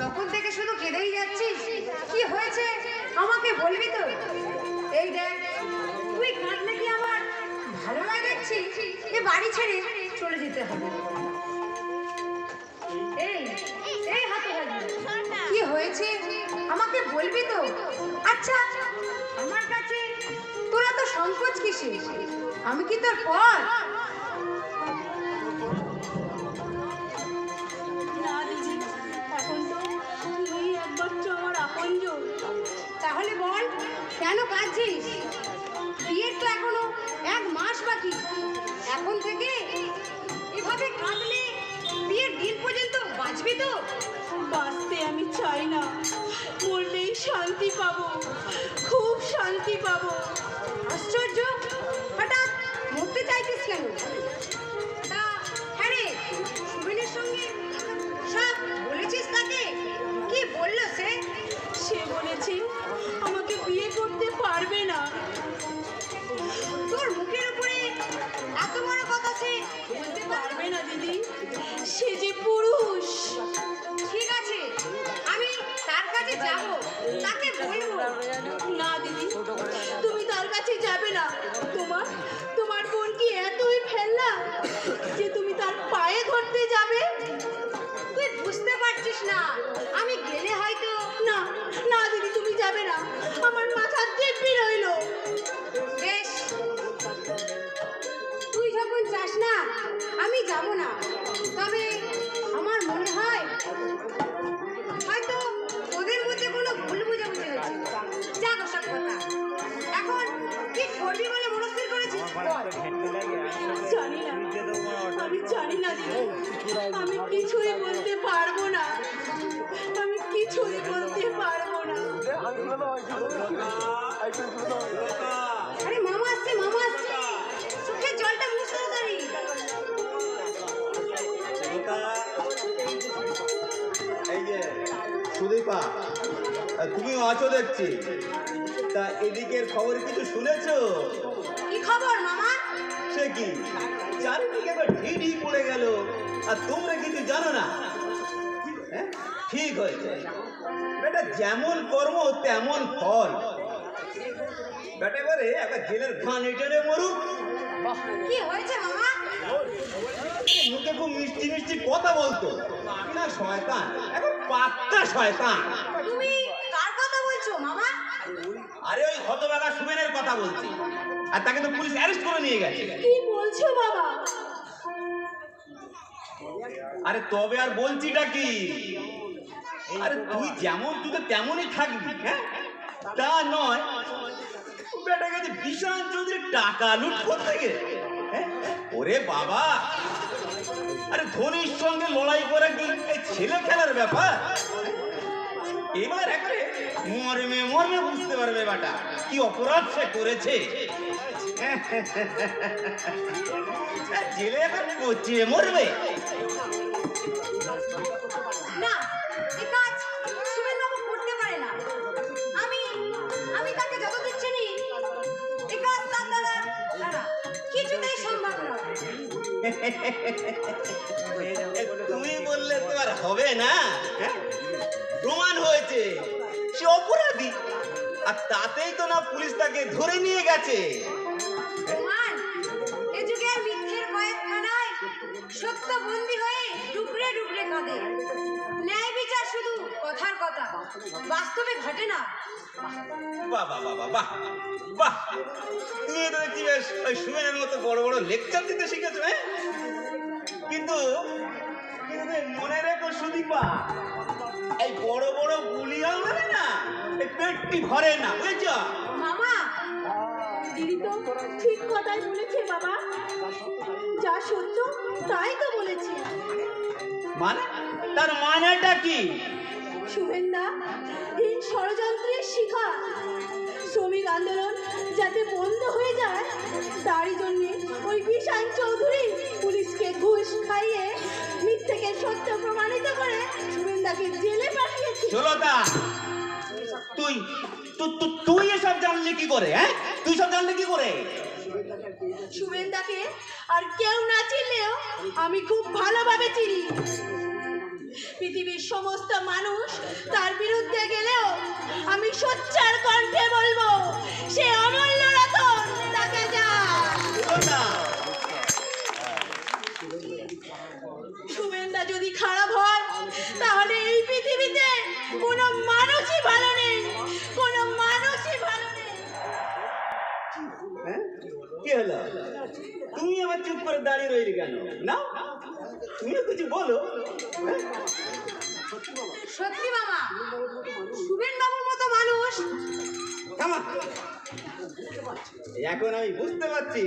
তখন থেকে শুধু কেঁদেই যাচ্ছিস, কি হয়েছে আমাকে বলবি তো? এই দেখ, তুই কাঁদলে কি আমার ভালো লাগাচ্ছি? এ বাড়ি ছেড়ে চলে যেতে হবে। এই এই হাতে কি হয়েছে আমাকে বলবি তো? আচ্ছা, আমার কাছে তোরা তো সংকোচ কিসে? আমি কি তোর পর? তাহলে বল, কেন কাঁদছিস? বিয়ের তো এখনো 1 মাস বাকি। এখন থেকে এভাবে কাঁদলে বিয়ের দিন পর্যন্ত বাঁচবি তো? বাঁচতে আমি চাই না, মরলেই শান্তি পাবো, খুব শান্তি পাবো। আশ্চর্য, হঠাৎ মরতে চাইছিস কেন? তা হ্যাঁ রে, সুবিনের সঙ্গে সব বলেছিস তাকে? কি বললো সে? সে বলেছে আমাকে বিয়ে করতে পারবে না। তোর মুখের উপরে এত বড় কথা সে বলতে পারবে না দিদি, সে যে পুরুষ। ঠিক আছে, আমি তার কাছে যাব, তাকে বলবো। না দিদি, তুমি তার কাছে যাবে না। তোমার বোন কি এতই ফেললা যে তুমি তার পায়ে ধরতে যাবে? তুই বুঝতে পারছিস না, আমি গেলে হয়তো। না না দিদি, তুমি যাবে না, আমার মাথা দিব্যি রইল। বেশ, তুই যখন চাস না আমি যাব না, তবে আমার মনে হয় হয়তো ওদের মধ্যে কোনো ভুল বুঝাবুঝি হয়েছে। যাক ওসব কথা, এখন কি করবি বলে মনস্থির করেছিস? জানি না, আমি জানি না দিদি, আমি কিছুই বলতে পারবো না, আমি কিছুই বলতে পারবো না। আরে মামা আসছে, মামা আসছে, চোখের জলটা মুছ তাড়াতাড়ি। এই যে সুদীপা, তুমিও আছো দেখছি। তা এদিকের খবর কিছু শুনেছো? কি খবর মামা? সে কি চারিদিকে এবার ঢিঢি পড়ে গেল, আর তোমরা কিছু জানো না? হ্যাঁ, ঠিক হয়েছে, বেটা যেমন কর্ম তেমন ফল। বেটা এবারে একটা জেলের ঘান এটেনে মরুক। কি হয়েছে মামা? মুখে খুব মিষ্টি মিষ্টি কথা বলতো, না শয়তান, এখন পাক্কা শয়তান। তুমি কার কথা বলছো মামা? আরে ওই হতভাগা সুমেনের কথা বলছি, আর তাকে তো পুলিশ অ্যারেস্ট করে নিয়ে গেছে। কি বলছো বাবা? আরে তবে আর বলছিটা কি? আরে তুই যেমন তুই তো তেমনই থাকবি, হ্যাঁ? তা নয়, বেটা গেছে বিশাল চৌধুরী টাকা লুট করতে গেছে। ওরে বাবা, আরে ধোনির সঙ্গে লড়াই করে কি এই ছেলে খেলার ব্যাপার? এবার একেবারে মর্মে মর্মে বুঝতে পারবে বেটা কি অপরাধ সে করেছে। জেলে এবার পচিয়ে মরবে। না, এই কাজ সুমেন বাবু করতে পারে না। আমি তাকে যত দিচ্ছি নি, এই কাজ তার দ্বারা কিছুতেই সম্ভব নয়। তুমি বললে তো আর হবে না, প্রমাণ হয়েছে সে অপরাধী, আর তাতেই তো না পুলিশ তাকে ধরে নিয়ে গেছে। প্রমাণ? এ যুগে আর মিথ্যের কয়েকখানায় সত্য বন্দী হয়ে ডুবরে ডুবরে কাঁদে। ন্যায় বিচার শুধু কথার কথা, বাস্তবে ঘটে না। বাহ বাহ বাহ বাহ বাহ, তুমি তো দেখছি বেশ ওই সুমেনের মতো বড় বড় লেকচার দিতে শিখেছো। কিন্তু মনে রেখো সুদীপা, এই বড় বড় গুলিয়া মানে না এই পেটটি ভরে না, বুঝেছ? মামা, দিদি তো ঠিক কথাই বলেছে বাবা, যা সত্য তাই তো বলেছে। মানে তার মানেটা কি? সুমেনদা হীন ষড়যন্ত্রের শিকার। শ্রমিক আন্দোলন যাতে বন্ধ হয়ে যায়, তারই জন্য ওই বিশাল চৌধুরী পুলিশকে ঘুষ খাইয়ে মিথ্যেকে সত্য প্রমাণিত করে সুমেনদাকে জেলে পাঠিয়েছে। সুলতা, তুই এসব জানলি কি করে? তুই সব জানলি কি করে? সুমেনদাকে আর কেউ না চিনলেও আমি খুব ভালোভাবে চিনি। সমস্ত মানুষ তার বিরুদ্ধে গেলেও আমি সোচ্চার কণ্ঠে বলবো সে অমূল্য রতন, তাকে যা। না, সুমেনদা যদি খারাপ হয় তাহলে এই পৃথিবীতে কোনো মানুষই ভালো নেই, কোনো মানুষই ভালো নেই। হ্যাঁ? কি হলো? তুমি আবার চুপ করে দাঁড়িয়ে রইলি কেন? না, তুমিও কিছু বলো। হ্যাঁ? সত্যি মামা, শুভেন বাবুর মতো মানুষ। থামা। এখন আমি বুঝতে পারছি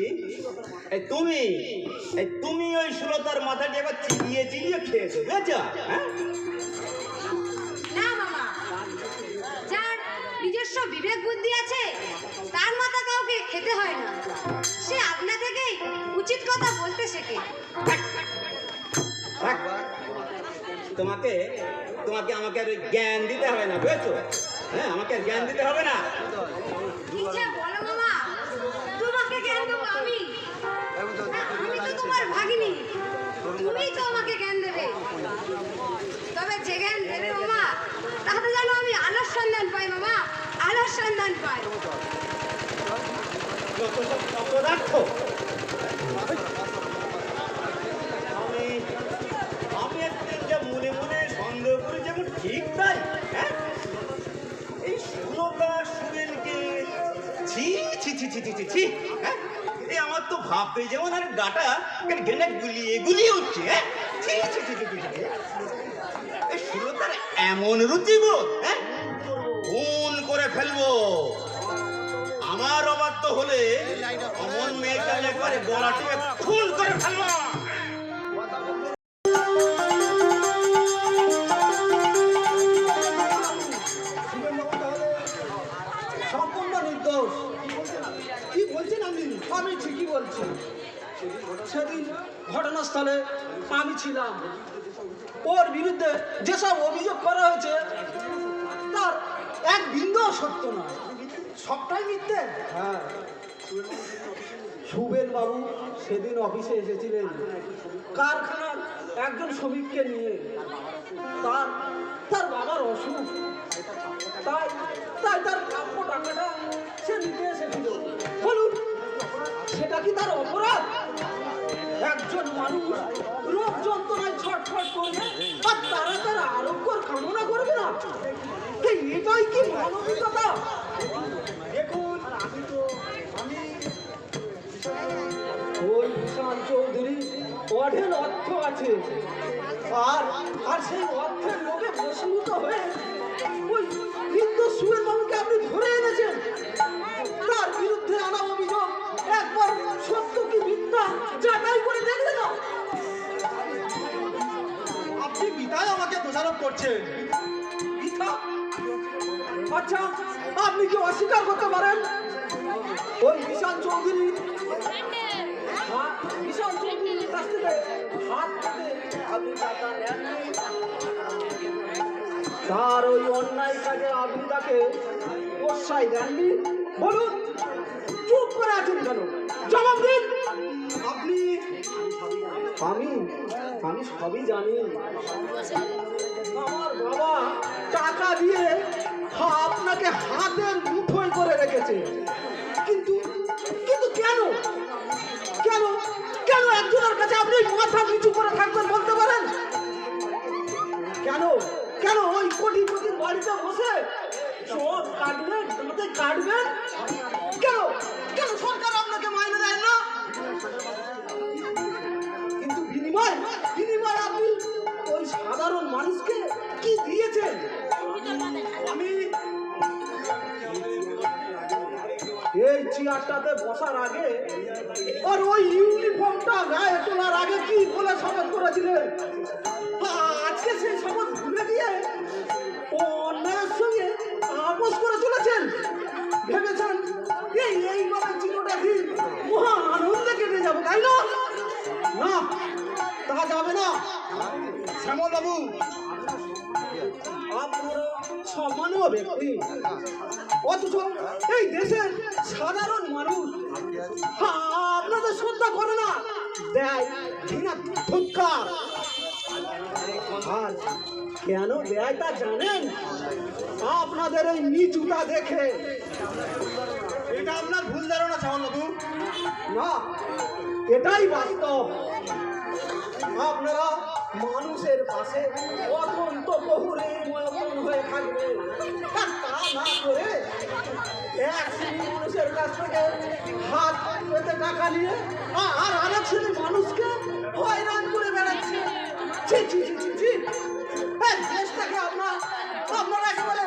তুমি ওই সুলতার মাথাটি একবার চিবিয়ে চিবিয়ে খেয়েছো, বুঝেছ? হ্যাঁ? না মামা, যার নিজস্ব বিবেক বুদ্ধি আছে তার মাথা কাউকে খেতে হয় না। সে আপনা থেকেই উচিত কথা বলতে শেখে। থাক। তোমাকে আমাকে আর ওই জ্ঞান দিতে হবে না, বুঝেছো? হ্যাঁ, আমাকে আর জ্ঞান দিতে হবে না। কি যে বলো মামা, তোমাকে জ্ঞান দেবো আমি? আমি তো তোমার ভাগিনী, তুমিই তো আমাকে জ্ঞান দেবে। তবে যে জ্ঞান দেবে মামা, তাতে যেন আমি আলোর সন্ধান পাই মামা, আলোর সন্ধান পাই। যত সব অপদার্থ। আমি একদিন যা মনে মনে সন্দেহ করি যেমন ঠিক তাই। হ্যাঁ, এই সুলতা সুরেনকে ছি ছি ছি ছি ছি ছি ছি। হ্যাঁ, এই আমার তো ভাবতেই যেমন আর গাটা গেনে গুলিয়ে গুলিয়ে উঠছে। হ্যাঁ, ছি ছি ছি ছি ছি ছি। এই সুলতার এমন রুচিবোধ, হ্যাঁ, খুন করে ফেলবো। আমার অবাধ্য হলে অমন মেয়েকে আমি একবারে গলা টিপে খুন করে ফেলবো। সম্পূর্ণ নির্দোষ। কি বলছেন আপনি? আমি ঠিকই বলছি। সেদিন ঘটনাস্থলে আমি ছিলাম। ওর বিরুদ্ধে যেসব অভিযোগ করা হয়েছে তার এক বিন্দুও সত্য নয়, সবটাই মিথ্যে। হ্যাঁ, সুবেন বাবু সেদিন অফিসে এসেছিলেন কারখানার একজন শ্রমিককে নিয়ে। তার বাবার অসুখ, তাই তার প্রাপ্য টাকাটা সে নিতে এসেছিল। বলুন, সেটা কি তার অপরাধ? একজন মানুষ রোগ যন্ত্রণায় ছটফট করবে আর তার আরোগ্যর কামনা করবে না? এটাই কি মানবিকতা? দেখুন, ওই বিশাল চৌধুরী অঢেল অর্থ আছে, আর সেই অর্থের লোভে বশীভূত হয়ে ওই কিন্তু সুরেন বাবুকে আপনি ধরে এনেছেন। তার বিরুদ্ধে আনা অভিযোগ একবার সত্য কি মিথ্যা যাচাই করে দেখলে না? আপনি মিথ্যায় আমাকে দোষারোপ করছেন। মিথ্যা? আচ্ছা, আপনি কি অস্বীকার করতে পারেন ওই বিশাল চৌধুরীর কাছ থেকে হাত পেতে আপনি টাকা নেননি? তার ওই অন্যায় কাজে আপনি তাকে প্রশ্রয় দেননি? বলুন, চুপ করে আছেন কেন? জবাব দিন। আমি সবই জানি। আমার বাবা টাকা দিয়ে আপনাকে হাতের মুঠোয় করে রেখেছে, কিন্তু কেন কেন কেন একজনের কাছে আপনি মাথা নিচু করে থাকবেন বলতে পারেন? কেন কেন ওই কোটিপতির বাড়িতে বসে চোখ কাটবেন, দাঁতে কাটবেন? কেন কেন সরকার আপনাকে মাইনে দেয় না? কিন্তু বিনিময় আপনি ওই সাধারণ মানুষকে কি দিয়েছেন? আমি এই চেয়ারটাতে বসার আগে আর ওই ইউনিফর্মটা গায়ে তোলার আগে কি বলে শপথ করেছিলেন? আজকে সেই শপথ ভুলে দিয়ে ও অন্যায়ের সঙ্গে আপোষ করে চলেছেন। ভেবেছেন এইভাবে চিরটা দিন মহা আনন্দে কেটে যাবো, তাই না? না, তা যাবে না শ্যামল বাবু। আপনারা সম্মানীয় ব্যক্তি, অথচ এই দেশের সাধারণ মানুষ আপনাদের শ্রদ্ধা করে না, দেয় ঘৃণা ধিক্কার। আর কেন দেয় তা জানেন? আপনাদের এই নিচুটা দেখে। এটা আপনার ভুল ধারণা শ্যামলবাবু। না, এটাই বাস্তব। আপনারা মানুষের পাশে অত্যন্ত বহুরে ময়মন হয়ে থাকবে, আর তা না করে এক শ্রেণী মানুষের কাছ থেকে হাত পেতে টাকা নিয়ে আর আরেক শ্রেণী মানুষকে হয়রান করে বেড়াচ্ছে। ছি ছি ছি ছি ছি, এই দেশটাকে আপনারা একেবারে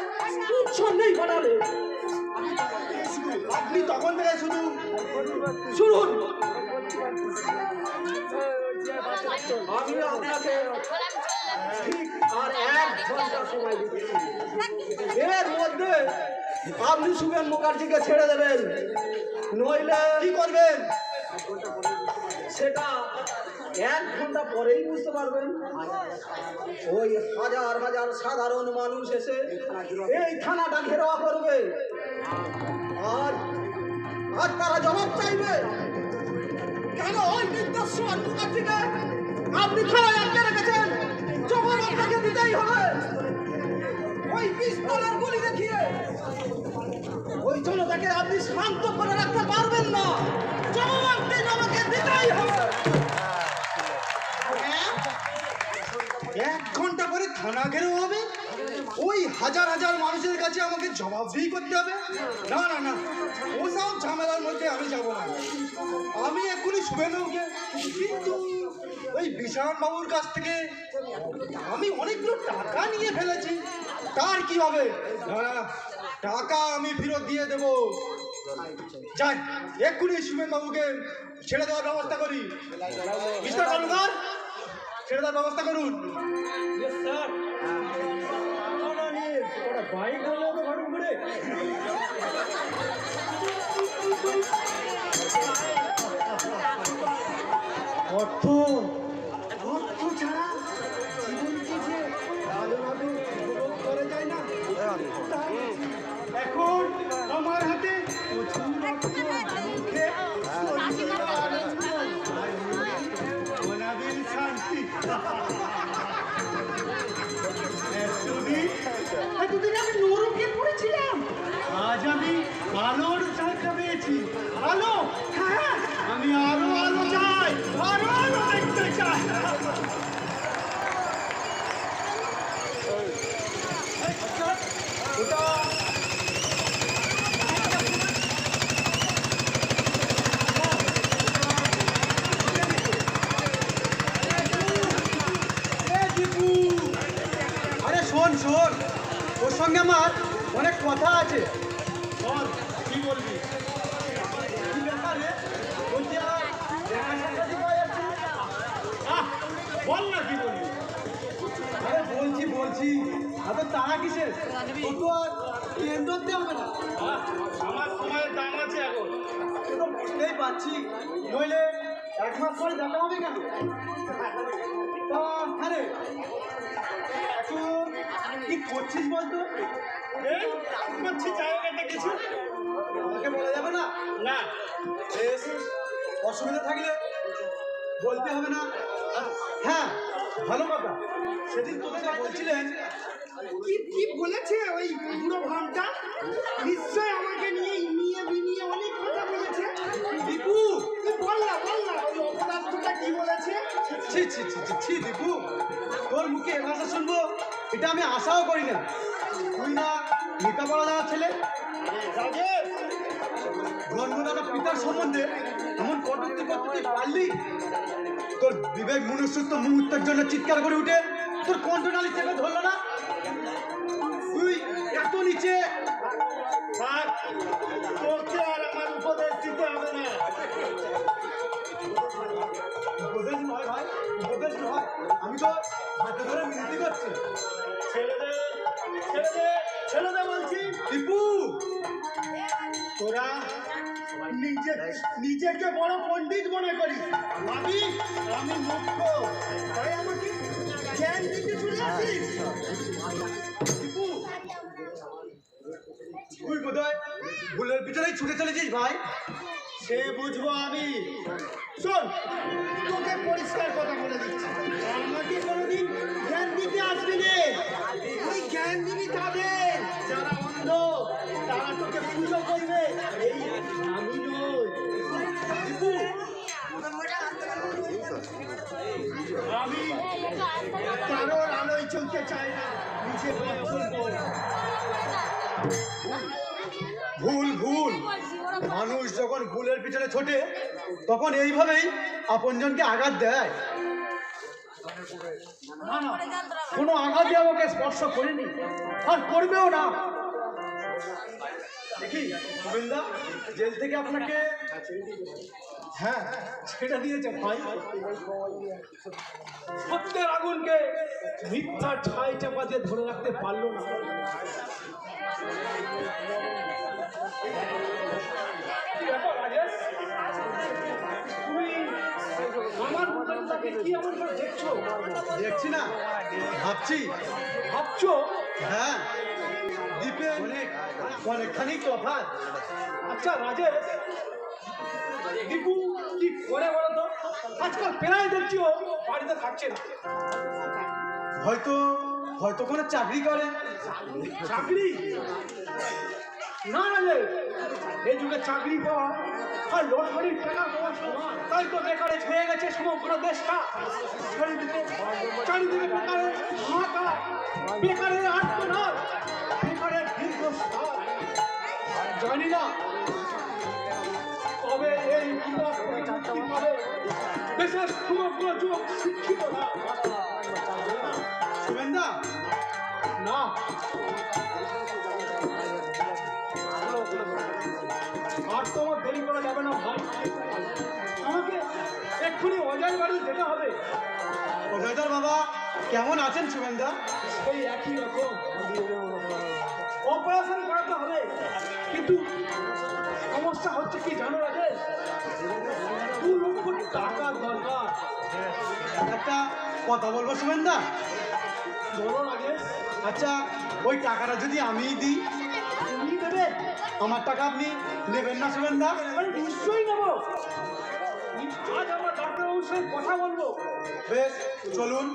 উচ্ছন্নেই বানালে। আপনি তখন থেকে শুধু শুনুন, আমি আপনাকে ঠিক আর 1 ঘন্টা সময় দিচ্ছি। এর মধ্যে আপনি শুভেন মুখার্জিকে ছেড়ে দেবেন, নইলে কি করবেন? সেটা 1 ঘন্টা পরেই বুঝতে পারবেন। ওই হাজার হাজার সাধারণ মানুষ এসে এই থানাটা ঘেরাও করবে, আর আর তারা জবাব চাইবে কেন ওই নির্দোষ মুখার্জিকে আপনি থানায় আটকে রেখেছেন। জবাব আপনাকে দিতেই হবে। ওই পিস্তলের গুলি দেখিয়ে ওই জনতাকে আপনি শান্ত করে রাখতে পারবেন না। জবাব আপনি আমাকে দিতেই হবে। 1 ঘন্টা পরে থানা ঘেরাও হবে? ওই হাজার হাজার মানুষের কাছে আমাকে জবাবদিহি করতে হবে? না না না, ওসব ঝামেলার মধ্যে আমি যাব না। আমি এক্ষুনি শুভেনুকে, কিন্তু ওই বিশাল বাবুর কাছ থেকে আমি অনেকগুলো টাকা নিয়ে ফেলেছি, তার কি হবে? না না, টাকা আমি ফেরত দিয়ে দেবো। যাই, এক্ষুনি শুভেন বাবুকে ছেড়ে দেওয়ার ব্যবস্থা করি। মিস্টার কর্মকার, ছেড়ে দেওয়ার ব্যবস্থা করুন। অর্থ অর্থ ছাড়া জীবনকে যে ভালোভাবে উপভোগ করা যায় না, তাই এখন আমার হাতে প্রচুর অর্থ, মুখে অনাবিল শান্তি। এতদিন আমি নরকে পড়েছিলাম, আজ আমি আলোর সাহায্য পেয়েছি। আলো, হ্যাঁ, আমি আরো আলো চাই, আরো আলো দেখতে চাই। আরে শোন শোন, ওর সঙ্গে আমার অনেক কথা আছে। বল, কি বলবি? কি ব্যাপার রে? বলছি আর দেখা সাক্ষাৎই পাওয়া যাচ্ছে না। বল না, কি বলবি? আরে বলছি এত তারা কিসের? ও তো আর ট্রেন ধরতে হবে না। আমার সময়ের দাম আছে এখন। সে তো বুঝতেই পারছি, নইলে 1 মাস পরে দেখা হবে কেন? তা হ্যাঁ রে, এখন কি করছিস বলতো? এই করছি জায়গাটা কিছু আমাকে বলা যাবে না? না। বেশ, অসুবিধা থাকলে বলতে হবে না। হ্যাঁ, ভালো কথা। সেদিন তোদের বলছিলেন কি কি বলেছে ওই বুড়ো ভামটা? নিশ্চয় আমাকে নিয়ে অনেক কথা বলেছে। দীপু, তুই বল না ওই অপদার্থটা কি বলেছে? ছি ছি ছি ছি ছি দীপু, তোর মুখে এ ভাষা শুনবো এটা আমি আশাও করি না। তুই না লেখাপড়া যাওয়ার ছেলে, রাজেশ, জন্মদাতা পিতার সম্বন্ধে এমন কটূক্তি করতে তুই পারলি? তোর বিবেক মনুষ্যত্ব মুহূর্তের জন্য চিৎকার করে উঠে তোর কণ্ঠনালী চেপে ধরলো না? তুই এত নিচে। থাক, তোকে আর আমার উপদেশ দিতে হবে না। উপদেশ নয় ভাই, উপদেশ নয়, আমি তো হাতে ধরে মিনতি করছি। ছেড়ে দে বলছি। দীপু, তোরা নিজেকে বড় পণ্ডিত মনে করিস, আমি মূর্খ, তাই আমাকে জ্ঞান দিতে চলে আসিস। দীপু, তুই বোধহয় ভুলের পিছনেই ছুটে চলেছিস ভাই। সে বুঝবো আমি। শোন, তোকে পরিষ্কার কথা বলে দিচ্ছি, আমাকে কোনোদিন জ্ঞান দিতে আসবি না। কারোর আলোয় চলতে চায় না, নিজে পথ চলবো। ভুল ভুল, মানুষ যখন ভুলের পিছনে ছোটে তখন এইভাবেই আপনজনকে আঘাত দেয়। না না, কোনো আঘাতই আমাকে স্পর্শ করেনি আর করবেও না। দেখি গোবিন্দা, জেল থেকে আপনাকে হ্যাঁ সেটা দিয়েছে ভাই। সত্যের আগুনকে মিথ্যার ছাই চাপা দিয়ে ধরে রাখতে পারলো না। কি ব্যাপার রাজেশ, তুমি আমার মুখটাকে কি এমন করে দেখছো? দেখছি না, ভাবছি। ভাবছো? হ্যাঁ, দ্বীপে অনেকখানি তফাৎ। আচ্ছা রাজেশ, দীপু কি করে বলো তো? আজকাল প্রায় দেখছি ও বাড়িতে থাকছে না। হয়তো হয়তো কোনো চাকরি করে। চাকরি না রাজেশ, এই যুগে চাকরি পাওয়া আর লটারির টাকা পাওয়া সমান। তাই তো বেকারে ছেয়ে গেছে সমগ্র দেশটা। চারিদিকে বেকারের হাহাকার, বেকারের আর্তনাদ, বেকারের দীর্ঘশ্বাস। জানি না তবে এই যুবক মুক্তি পাবে দেশের সমগ্র যুবক শিক্ষিত না। শুভেন্দা না, আর তো আমার দেরি করা যাবে না ভাই। আমাকে এক্ষুনি অজয় বাড়ি যেতে হবে। অজয়দার বাবা কেমন আছেন শুভেন্দা? সেই একই রকম। অপারেশন করাতে হবে, কিন্তু সমস্যা হচ্ছে কি জানো রাজেশ? 2 লক্ষ টাকার দরকার। একটা কথা বলবো শুভেন্দা? বলো রাজেশ। আচ্ছা, ওই টাকাটা যদি আমিই দিই? তুমি দেবে? আমার টাকা আপনি নেবেন না শুভেন্দা? নিশ্চয়ই নেবো। আজ আমার ডাক্তারবাবুর সঙ্গে কথা বলবো। বেশ, চলুন।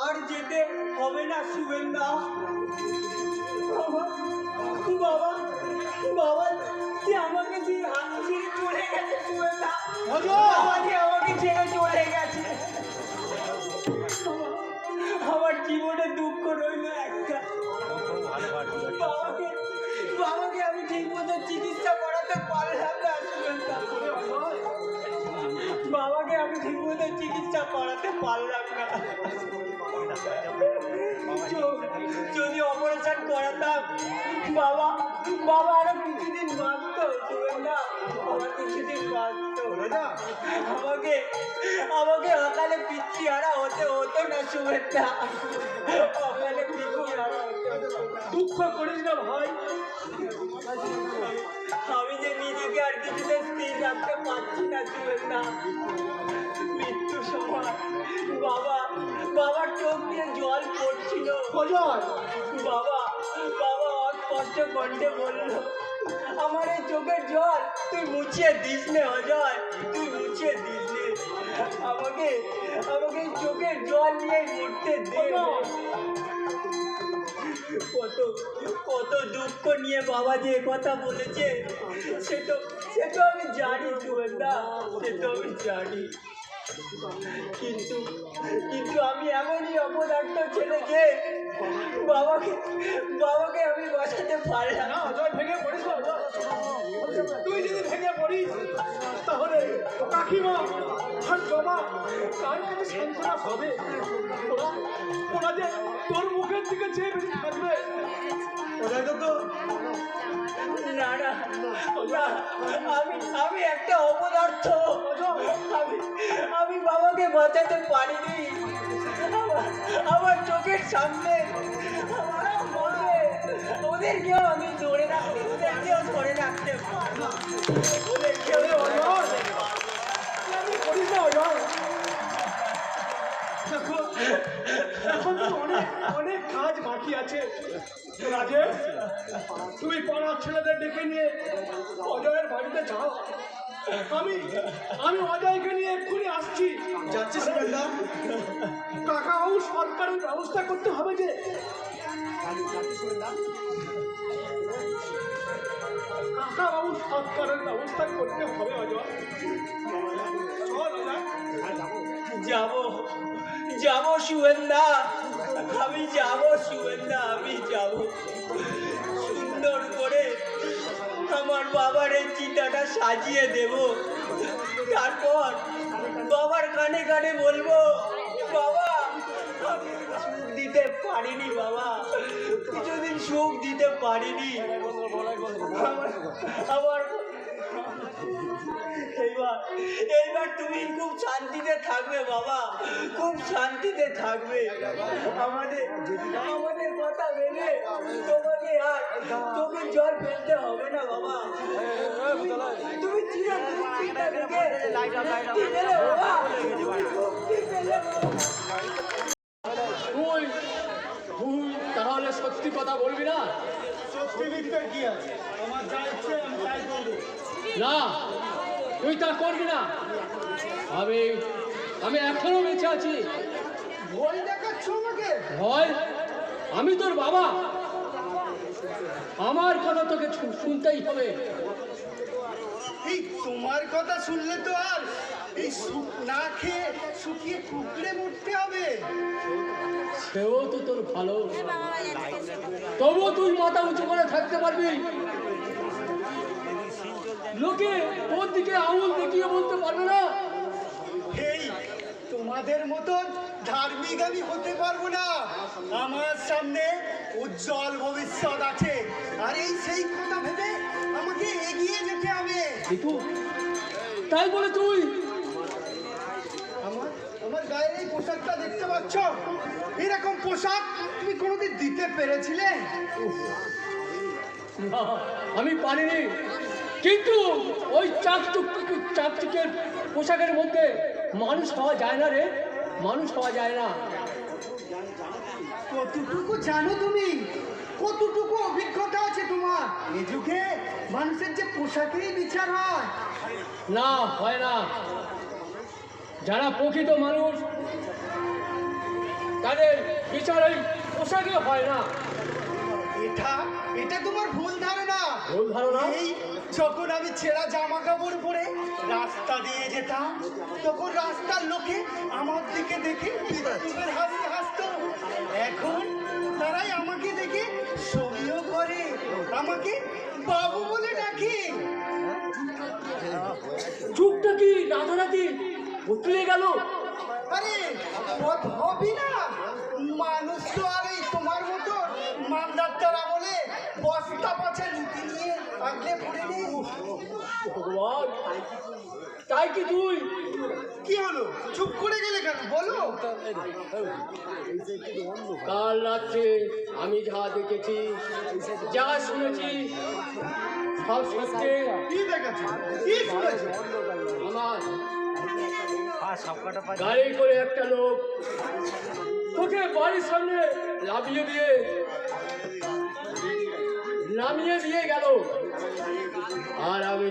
আর যেতে হবে না শুভেন্দা। বাবা বাবা, তুই আমাকে দিয়ে হাত ছেড়ে চলে গেছে শুভেন্দা। আমাকে ছেড়ে চলে গেছে। আমার জীবনে দুঃখ রইল একটা। বাবাকে আমি ঠিক মতো চিকিৎসা করাতে পারলাম না শুভেন্দা। বাবাকে আমি ঠিক মতো চিকিৎসা করাতে পারলাম না। যদি অপারেশন করাতাম বাবা বাবা আরো কিছুদিন বাঁচত শুভেন্দা। আমার কিছুদিন বাঁচত। আমাকে আমাকে অকালে পিতৃহারা হতে হতো না শুভেন্দা। অকালে পিতৃহারা হতে। দুঃখ করিস না ভাই। আমি যে নিজেকে আর কিছুতে স্থির রাখতে পারছি না শুভেন্দা। মৃত্যু সময় বাবার চোখ দিয়ে জল পড়ছিল। বাবা অস্পষ্ট কণ্ঠে বলল, আমার এই চোখের জল তুই মুছিয়ে দিস নে অজয়, তুই মুছিয়ে দিস নে। আমাকে এই চোখের জল নিয়ে মরতে দে। কত দুঃখ নিয়ে বাবা যে কথা বলেছে সে তো আমি জানি শুভেন্দা, সে তো আমি জানি। কিন্তু আমি এমনই অপদার্থ ছেলে যে বাবাকে আমি বাঁচাতে পারলাম না। ভেঙে পড়িস না। তুই যদি ভেঙে পড়িস তাহলে কাকিমা আর বাবা কার কাছে সান্ত্বনা পাবে? ওরা যে তোর মুখের দিকে চেয়ে বেশি থাকবে। ওরা তো না না, আমি একটা অপদার্থ। আমি বাবাকে বাঁচাতে পারিনি। আমার চোখের সামনে ওদেরকেও আমি ধরে রাখতে এখন তো অনেক কাজ বাকি আছে। রাজেশ, তুমি পাড়ার ছেলেদের ডেকে নিয়ে অজয়ের বাড়িতে যাও। আমি অজয়কে নিয়ে এক্ষুনি আসছি। যাচ্ছি সুরেন্দা। কাকা বাবু সরকারের ব্যবস্থা করতে হবে যে। কাকা বাবু সরকারের ব্যবস্থা করতে হবে অজয়। চল অজয়। যাব যাব সুয়েন্দা, আমি যাব সুয়েন্দা, আমি যাব। সুন্দর করে আমার বাবার এই চিতাটা সাজিয়ে দেব, তারপর বাবার কানে কানে বলবো, বাবা আমি সুখ দিতে পারিনি, বাবা কিছুদিন সুখ দিতে পারিনি, আমার এইবার এইবার তুমি খুব শান্তিতে থাকবে বাবা, খুব শান্তিতে থাকবে। আমাদের আমাদের কথা ভেবে তোমাকে আর চোখে জল ফেলতে হবে না বাবা। তুমি চিন্তা থেকে মুক্তি পেলে বাবা, তুমি মুক্তি পেলে বাবা। তুই তুই তাহলে সত্যি কথা বলবি না? সত্যি মিথ্যে কি আছে? আমার যা ইচ্ছে আমি তাই করবো। না, তুই তা করবি না। আমি আমি এখনো বেঁচে আছি। ভয় দেখাচ্ছ আমাকে? ভয়? আমি তোর বাবা, আমার কথা তোকে শুনতেই হবে। এই তোমার কথা শুনলে তো আর এই না খেয়ে শুকিয়ে কুকড়ে মরতে হবে। সেও তো তোর ভালো, তবুও তুই মাথা উঁচু করে থাকতে পারবি। লোকে তোর দিকে আঙুল দেখিয়ে বলতে পারবে না। এই তোমাদের মতন ধার্মিক আমি হতে পারবো না। আমার সামনে উজ্জ্বল ভবিষ্যৎ আছে, আর এই সেই কথা ভেবে আমাকে এগিয়ে যেতে হবে। কিন্তু তাই বলে তুই আমার আমার গায়ের এই পোশাকটা দেখতে পাচ্ছ? এরকম পোশাক তুমি কোনোদিন দিতে পেরেছিলে? না, আমি পারিনি। কিন্তু ওই চাকচুকের পোশাকের মধ্যে মানুষ হওয়া যায় না রে, মানুষ হওয়া যায় না। কতটুকু জানো তুমি? কতটুকু অভিজ্ঞতা আছে তোমার? এ যুগে মানুষের যে পোশাকেই বিচার হয়। না, হয় না। যারা প্রকৃত মানুষ তাদের বিচার ওই পোশাকে হয় না। এটা এটা তোমার ভুল ধারণা। ভুল ধারণা? এই যখন আমি ছেঁড়া জামা কাপড় পরে রাস্তা দিয়ে যেতাম, তখন রাস্তার লোকে আমার দিকে দেখে বিদ্রুপের হাসি হাসতো। এখন তারাই আমাকে দেখে সমীহ করে, আমাকে বাবু বলে ডাকে। যুগটা কি রাতারাতি বদলে গেল? আরে হবি না, মানুষ তো আর এই তোমার মতো মানদাত্তারা বলে বস্তা পাছে নীতি নিয়ে আগলে পড়ে নেই। ভগবান, তাই কি তুই? কি হলো, চুপ করে গেলে কেন? বলো। কাল রাত্রে আমি যা দেখেছি, যা শুনেছি, সব সত্যি। কি দেখেছো? কি শুনেছো? আমার গাড়ি করে একটা লোক তোকে বাড়ির সামনে নামিয়ে দিয়ে গেল, আর আমি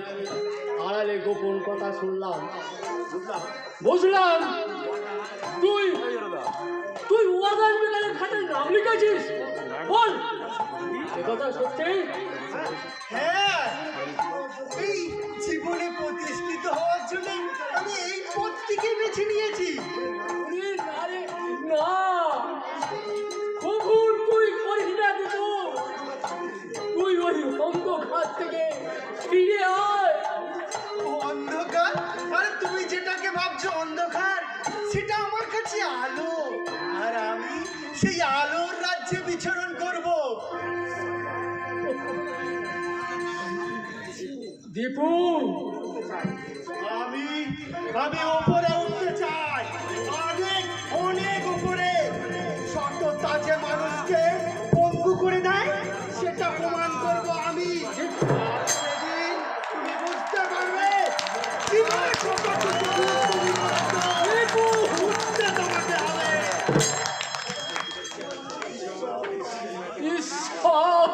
আড়ালে গোপন কথা শুনলাম, বুঝলাম তুই তুই ওয়াগান বেগানের খাতায় নাম লিখেছিস। বল, এ কথা সত্যি? হ্যাঁ, এই জীবনে প্রতিষ্ঠিত হওয়ার জন্য আমি এই পথটিকে বেছে নিয়েছি। ওরে না রে, না, কখন তুই করিস না কিছু। তুই ওই অন্ধকার থেকে ফিরে আয়। অন্ধকার? আর তুমি যেটাকে ভাবছো অন্ধকার, সেটা আমার কাছে আলো, আর আমি সেই আলোর রাজ্যে বিচরণ করব। দীপু, আমি আমি ওপরে উঠতে চাই, অনেক অনেক উপরে। সততা যে মানুষকে পঙ্গু করে দেয়, সেটা প্রমাণ করব আমি। আর সেদিন তুমি বুঝতে পারবে কিভাবে কতটুকু উঠতে তোমাকে হবে। ঈশ্বর,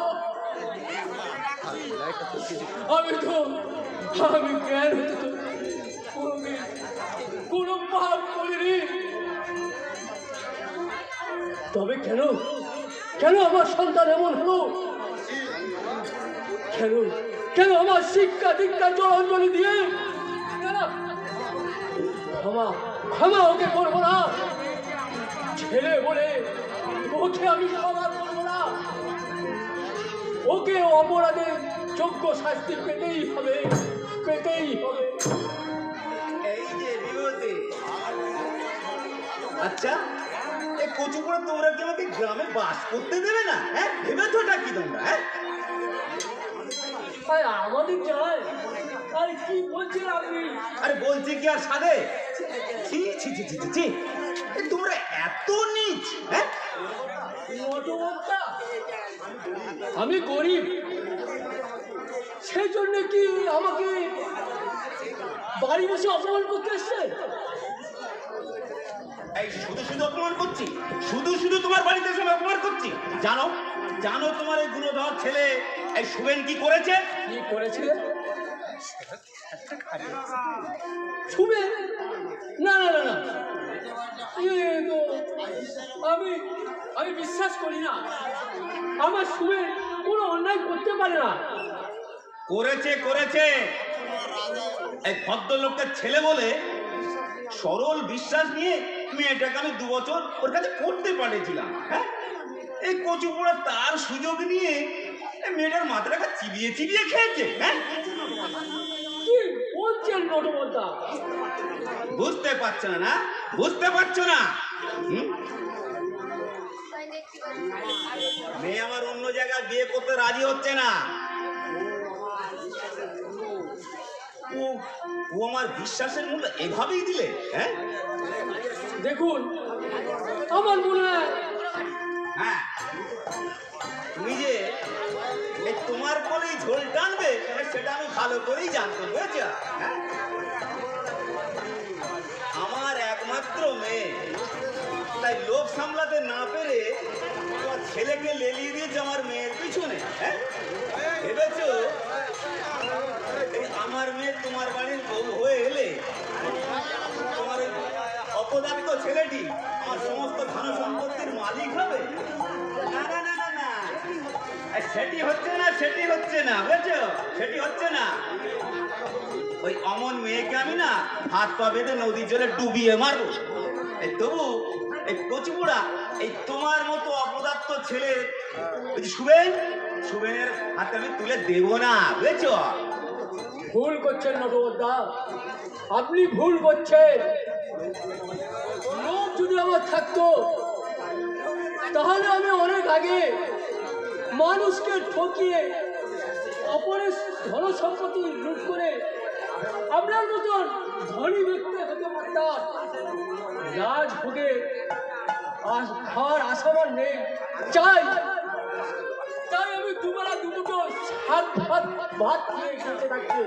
আমি জ্ঞান হতে তো কোনো পাপ করিনি। তবে কেন কেন আমার সন্তান এমন হলো? কেন কেন আমার শিক্ষা দীক্ষা জলাঞ্জলি দিয়ে ক্ষমা ক্ষমা ওকে করবো না। ছেলে বলে ওকে আমি ক্ষমা করবো না। ওকে অপরাধের যোগ্য শাস্তি পেতেই হবে, পেতেই হবে। এই যে বিভূতি, আচ্ছা এই কচুপুরা তোমরা কি আমাকে গ্রামে বাস করতে দেবে না? হ্যাঁ, ভেবেছোটা কি তোমরা? হ্যাঁ, আর আমাদের যায় আর কি বলছেন আপনি? আরে বলছি কি আর সাধে? ছি ছি ছি ছি ছি ছি, এই তোমরা এত নীচ! হ্যাঁ, নটবরদা, আমি গরিব, সেই জন্য কি আমাকে বাড়ি বসে অপমান করতে এসছেন? এই শুধু শুধু অপমান করছি, শুধু শুধু তোমার বাড়িতে এসে আমি অপমান করছি? জানো জানো তোমার এই গুণধর ছেলে এই শুভেন কি করেছে? কি করেছে? শুনে না না না না, আমি আমি বিশ্বাস করি না। আমার শুনে কোনো অন্যায় করতে পারে না। করেছে করেছে, এই ভদ্রলোকের ছেলে বলে সরল বিশ্বাস নিয়ে মেয়েটাকে আমি 2 বছর ওর কাছে পড়তে পাঠিয়েছিলাম। হ্যাঁ, এই কচুপোড়া তার সুযোগ নিয়ে এই মেয়েটার মাথাটাকে চিবিয়ে চিবিয়ে খেয়েছে। হ্যাঁ, কি বলছেন নটবরদা? বুঝতে পারছো না? না বুঝতে পারছো না? হুম? মেয়ে আমার অন্য জায়গায় বিয়ে করতে রাজি হচ্ছে না। ও ও আমার বিশ্বাসের মূল্য এভাবেই দিলে? হ্যাঁ, দেখুন, আমার মনে হয় হ্যাঁ, তুমি যে এই তোমার কোলেই ঝোল টানবে সেটা আমি ভালো করেই জানতাম, বুঝেছ? হ্যাঁ, আমার একমাত্র মেয়ে, তাই লোভ সামলাতে না পেরে তোমার ছেলেকে লেলিয়ে দিয়েছে আমার মেয়ের পিছনে। হ্যাঁ, ভেবেছো এই আমার মেয়ে তোমার বাড়ির বউ হয়ে এলে তোমার ওই অপদার্থ ছেলেটি আমার সমস্ত ধন সম্পত্তির মালিক হবে? না না না না না, সেটি হচ্ছে না, সেটি হচ্ছে না, বুঝেছো? সেটি হচ্ছে না। ওই অমন মেয়েকে আমি না হাত পা বেঁধে নদীর জলে ডুবিয়ে মারবো। এই তবু এই কচুপুড়া এই তোমার মতো অপদার্থ ছেলে ওই যে শুভেনের হাতে আমি তুলে দেবো না, বুঝেছো? ভুল করছেন নটবরদা, আপনি ভুল করছেন। লোক যদি আমার থাকতো তাহলে আমি অনেক আগে মানুষকে ঠকিয়ে অপরের ধন সম্পত্তি লুট করে আপনার মতন ধনী ব্যক্তি হতে পারতাম। রাজভোগে খাওয়ার আশাবার নেই, চাই তাই আমি দুবেলা দুমুঠো ভাত খেয়ে খেতে থাকছি।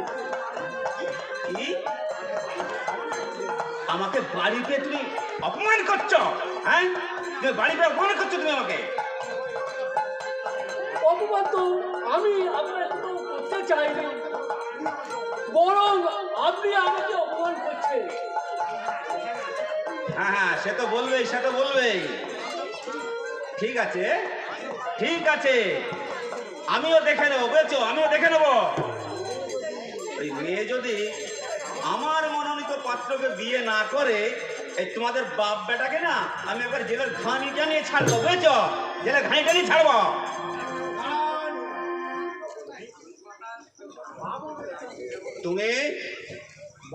কি? আমাকে বাড়িতে তুমি অপমান করছো? হ্যাঁ, তুমি বাড়িতে অপমান করছো তুমি আমাকে? অপমান তো আমি আপনার তো করতে চাইনি, বরং আপনি আমাকে অপমান করছেন। হ্যাঁ হ্যাঁ, সে তো বলবেই, সে তো বলবেই। ঠিক আছে ঠিক আছে, আমিও দেখে নেবো, বুঝেছো? আমিও দেখে নেবো। ওই মেয়ে যদি আমার মনোনীত পাত্রকে বিয়ে না করে এই তোমাদের বাপ বেটাকে না আমি একবার জেলের ঘানিটা নিয়ে ছাড়বো, বুঝেছো? জেলের ঘানিটা নিয়ে ছাড়বো। তুমি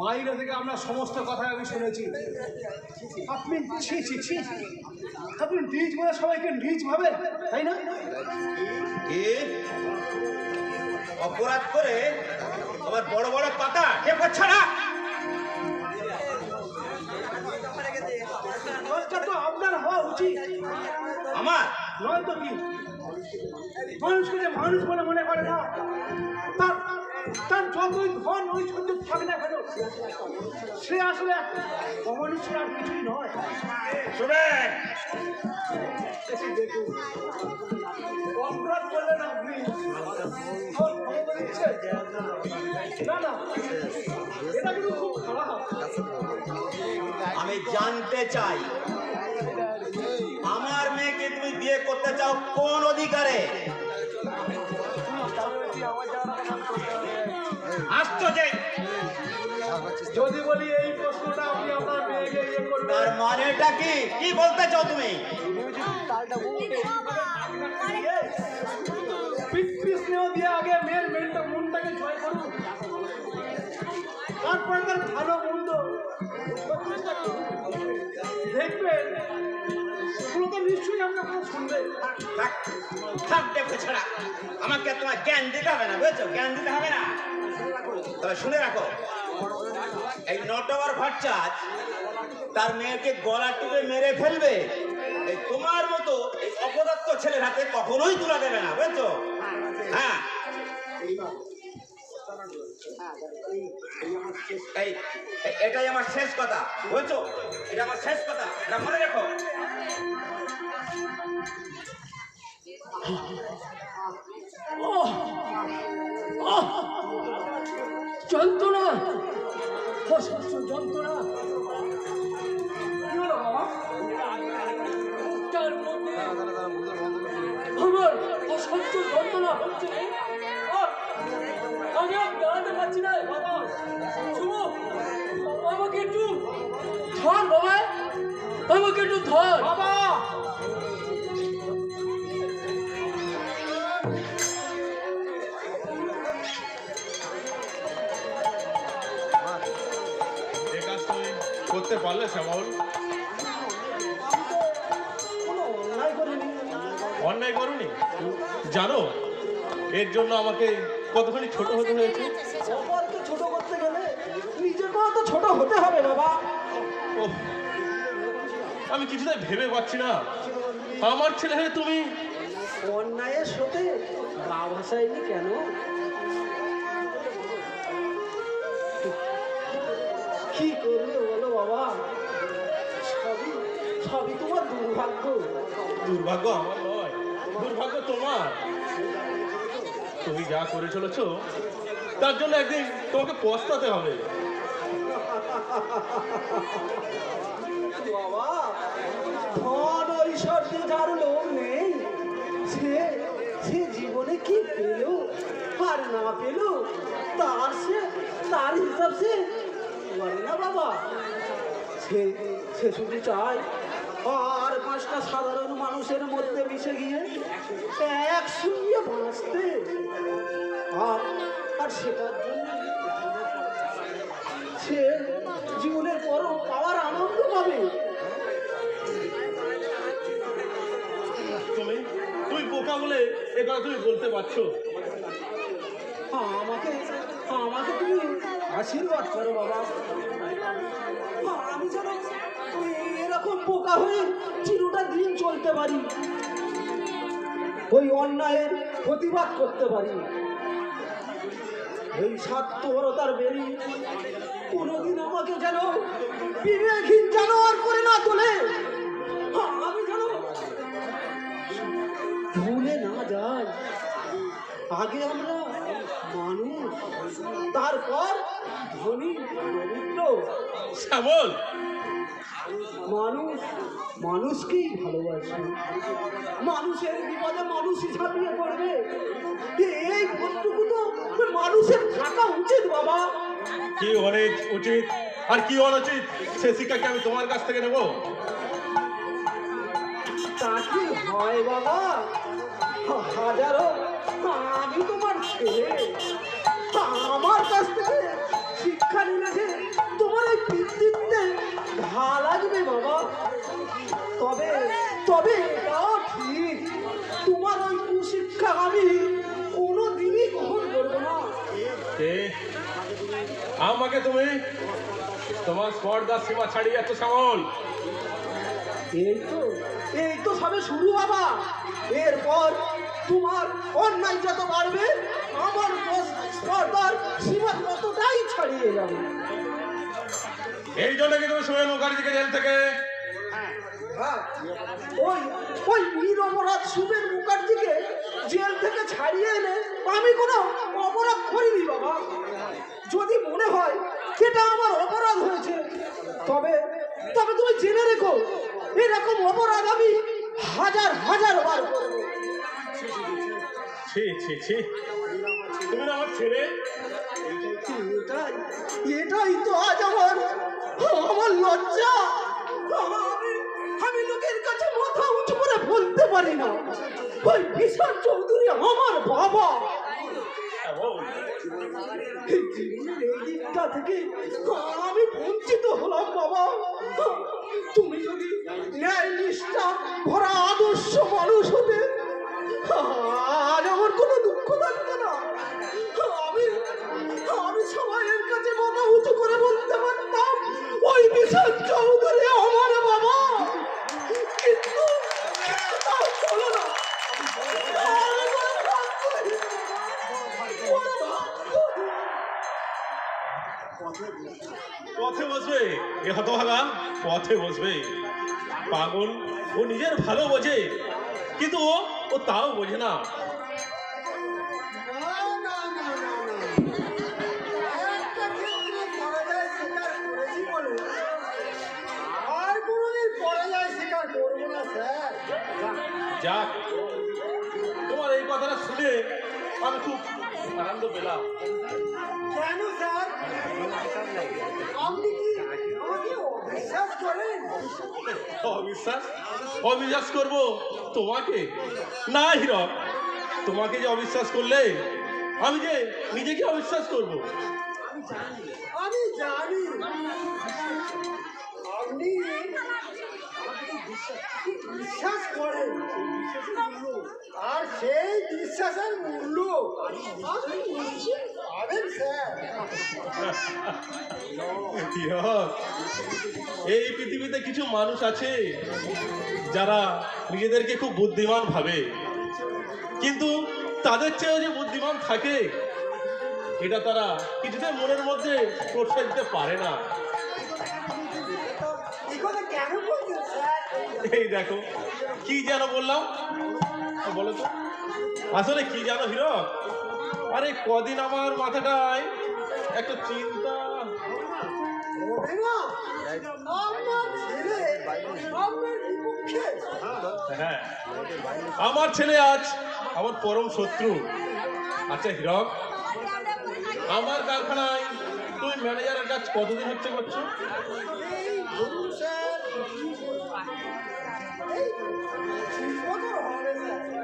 বাইরে থেকে আমরা সমস্ত কথা আমি শুনেছি। আপনি ছি ছি ছি, আপনি নিজ বলে সবাইকে নিজ ভাবেন, তাই না? কি অপরাধ করে আবার বড় বড় পাতা কে করছে না? লজ্জা তো আপনার হওয়া উচিত। আমার নয় তো কি? মানুষকে যে মানুষ বলে মনে করে না, তার তার যতই ধন ঐশ্বর্য থাকে না কেন, সে আসলে অমানুষের আর কিছুই নয়। শুনেন, দেখুন, অপরাধ করলেন আপনি, আমার ক্ষমতা দিচ্ছে? না না, এটা কিন্তু খুব খারাপ। আমি জানতে চাই আমার মেয়েকে তুমি বিয়ে করতে চাও কোন অধিকারে? আসছো যে যদি বলি এই প্রশ্নটা আপনি আপনার মেয়েকে তার মানেটা কি? কি বলতে চাও তুমি? স্নেহ দিয়ে আগে মেয়ের মনটাকে জয় করুন, তারপর তার ভালো মন্দ দেখবেন, পুরো তো নিশ্চয়ই আমরা কোনো শুনবে। থাক দেখো ছাড়া, আমাকে তোমার জ্ঞান দিতে হবে না, বুঝেছো? জ্ঞান দিতে হবে না। তবে শুনে রাখো, এই নটবর ভট্টাচ তার মেয়েকে গলা টিপে মেরে ফেলবে, এই তোমার মতো এই অপদার্থ ছেলের হাতে কখনোই তুলে দেবে না, বুঝেছো? হ্যাঁ, এটাই আমার শেষ কথা, বুঝেছো? এটা আমার শেষ কথা, এটা মনে রাখো। যন্ত্রণা, অসহ্য যন্ত্রণা। কি হলো বাবা? তার মধ্যে আমার অসহ্য যন্ত্রণা হচ্ছে। আমি আর দাঁড়াতে পারছি না বাবা। শুভ, আমাকে একটু ধর বাবা, আমাকে একটু ধর বাবা, এ কাজ তুমি করতে পারলে শ্যামল? কোনো অন্যায় করিনি। অন্যায় করনি? জানো এর জন্য আমাকে কতখানি ছোট হতে হয়েছে? অপরকে ছোট করতে গেলে নিজেকেও তো ছোট হতে হবে বাবা। ওহ, আমি কিছুটাই ভেবে পাচ্ছি না। আমার ছেলে হয়ে তুমি অন্যায়ের সাথে গা ভাসাইনি কেন? কি করবে বলো বাবা? সবই সবই তোমার দুর্ভাগ্য। দুর্ভাগ্য আমার নয়, দুর্ভাগ্য তোমার। তুমি যা করে চলেছো তার জন্য একদিন তোমাকে পস্তাতে হবে। বাবা, ধন ঐশ্বর্য যার লোক নেই, সে সে জীবনে কি পেল আর না পেল তার হিসাব সে করে না বাবা। সে সে শুধু চায় আর পাঁচটা সাধারণ মানুষের মধ্যে মিশে গিয়ে একসঙ্গে বাঁচতে, আর আর সেটার জন্য সে জীবনের পরম পাওয়ার আনন্দ পাবে। তুমি তুমি বোকা বলে এ কথা তুমি বলতে পারছো? আমাকে আমাকে তুমি আশীর্বাদ করো বাবা। আমি যেন এরকম বোকা হয়ে চিরটা দিন চলতে পারি, ওই অন্যায়ের প্রতিবাদ করতে পারি। ওই স্বার্থপরতার বেরি কোনোদিন আমাকে যেন বিবেকহীন জানোয়ার করে না তোলে। আমি যেন ভুলে না যাই, আগে আমরা মানুষ, তারপর ধনী দরিদ্র। শ্যামল, মানুষ মানুষকেই ভালোবাসে, মানুষের বিপদে মানুষই ঝাঁপিয়ে পড়বে। এই ভোটটুকু তো মানুষের থাকা উচিত বাবা। কি অনেক উচিত আর কি অনুচিত সে শিক্ষাকে আমি তোমার কাছ থেকে নেব? তা কি হয় বাবা? হাজারো আমি তোমার ছেলে, আমার কাছ থেকে শিক্ষা নিলে যে তোমার এই পিতৃত্বে ঘা লাগবে বাবা। তবে তবে এটাও ঠিক, তোমার ওই কুশিক্ষা আমি কোনোদিনই গ্রহণ করবো না। আমাকে তুমি তোমার স্পর্ধার সীমা ছাড়িয়ে যাচ্ছ শ্যামল। এই তো সবে শুরু বাবা। এরপর তোমার অন্যায় যত বাড়বে আমার স্পর্ধার সীমা ততটাই ছাড়িয়ে যাবে। এই জন্য কি তুমি সোহেল মুখার্জিকে জেল থেকে ওই ওই নিরপরাধ সুবের মুখার্জিকে জেল থেকে ছাড়িয়ে এনে আমি কোনো অপরাধ করিনি বাবা। যদি মনে হয় সেটা আমার অপরাধ হয়েছে, তবে তবে তুমি জেনে রেখো এরকম অপরাধ আমি হাজার হাজার বার করব। ছি ছি ছি, তুমি না আমার ছেলে। এটাই এটাই তো আজ আমার লজ্জা। আমি লোকের কাছে মাথা উঁচু করে বলতে পারি না ওই বিশাল চৌধুরী আমার বাবা। এই দিকটা থেকে আমি বঞ্চিত হলাম বাবা। তুমি যদি ন্যায় নিষ্ঠা ভরা আদর্শ মানুষ হতে আর আমার কোনো দুঃখ থাকতো না। আমি সবাইয়ের কাছে মাথা উঁচু করে বলতে পারতাম ওই বিশাল চৌধুরী আমার বাবা। কিন্তু তা হলো না। পথে বসবে এ হতভাগা, পথে বসবে। পাগল, ও নিজের ভালো বোঝে, কিন্তু ও তাও বোঝে না। যাক, তোমার এই কথাটা শুনে আমি খুব আনন্দ পেলাম। কেন স্যার, আপনি কি আমাকে অবিশ্বাস করেন? অবিশ্বাস? অবিশ্বাস করবো তোমাকে? না হীরক, তোমাকে যে অবিশ্বাস করলে আমি যে নিজেকে অবিশ্বাস করবো। আমি জানি আপনি বিশ্বাস করেন, আর সেই বিশ্বাসের মূল্য আপনি নিশ্চিত পাবেন স্যার। হীরক, এই পৃথিবীতে কিছু মানুষ আছে যারা নিজেদেরকে খুব বুদ্ধিমান ভাবে, কিন্তু তাদের চেয়েও যে বুদ্ধিমান থাকে এটা তারা কিছুতেই মনের মধ্যে প্রশ্রয় দিতে পারে না। কেন বলছেন স্যার? এই দেখো, কি যেন বললাম, বলো তো আসলে কি জানো হীরক? আরে কদিন আমার মাথাটায় একটা চিন্তা। হ্যাঁ, আমার ছেলে আজ আমার পরম শত্রু। আচ্ছা হীরক, আমার কারখানায় তুমি ম্যানেজারের কাজ কতদিন হচ্ছে করছো?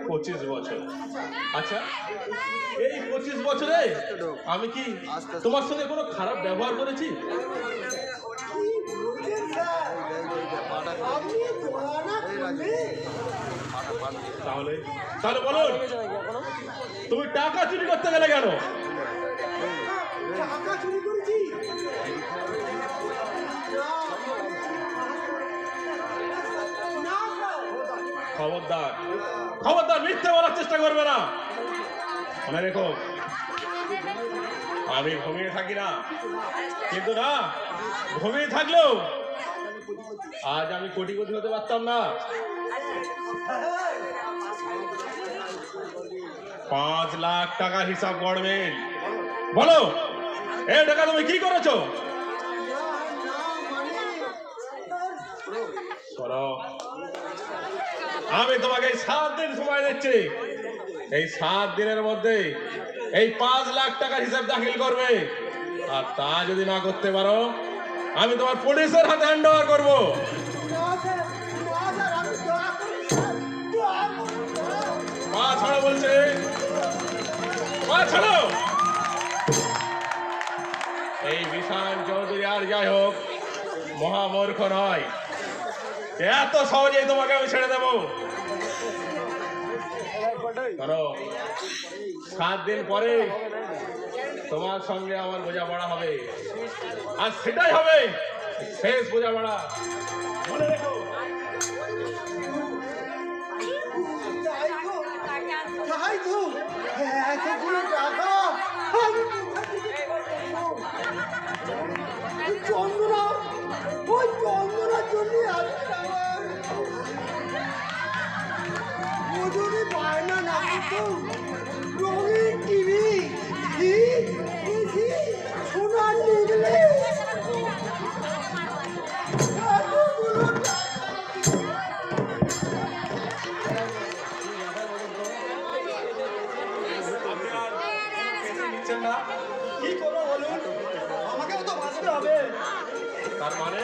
25 বছর। আচ্ছা, এই 25 বছরে আমি কি তোমার সঙ্গে কোনো খারাপ ব্যবহার করেছি? তাহলে তাহলে বলো, তুমি টাকা চুরি করতে গেলে কেন? টাকা চুরি করেছি? খবরদার, খবরদার, মিথ্যে বলার চেষ্টা করবে না। মনে রেখো, আমি ঘুমিয়ে থাকি না, কিন্তু না ঘুমিয়ে থাকলেও আজ আমি কোটিপতি হতে পারতাম না। 5 লাখ টাকার হিসাব গড়বেন। বলো, এই টাকা তুমি কি করেছো? শোনো, আমি তোমাকে 7 দিন সময় দিচ্ছি। এই 7 দিনের মধ্যে এই 5 লাখ টাকার হিসাব দাখিল করবে, আর তা যদি না করতে পারো আমি তোমার পুলিশের হাতে হ্যান্ড ওভার করবো। পা ছাড়ো বলছে, পা ছাড়ো। এই বিশাল চৌধুরী আর যাই হোক মহামূর্খ নয়, এত সহজেই তোমাকে আমি ছেড়ে দেবো। 7 দিন পরে তোমার সঙ্গে আমার বোঝাপড়া হবে, আর সেটাই হবে শেষ বোঝাপড়া। মনে রেখো। তাই তো, এতগুলো টাকা চন্দনা, ওই চন্দনার জন্য ও যদি বায়না না করতো রঙিন টিভি, সোনার নিগলে কি করবো বলুন, আমাকেও তো বাঁচতে হবে। তার মানে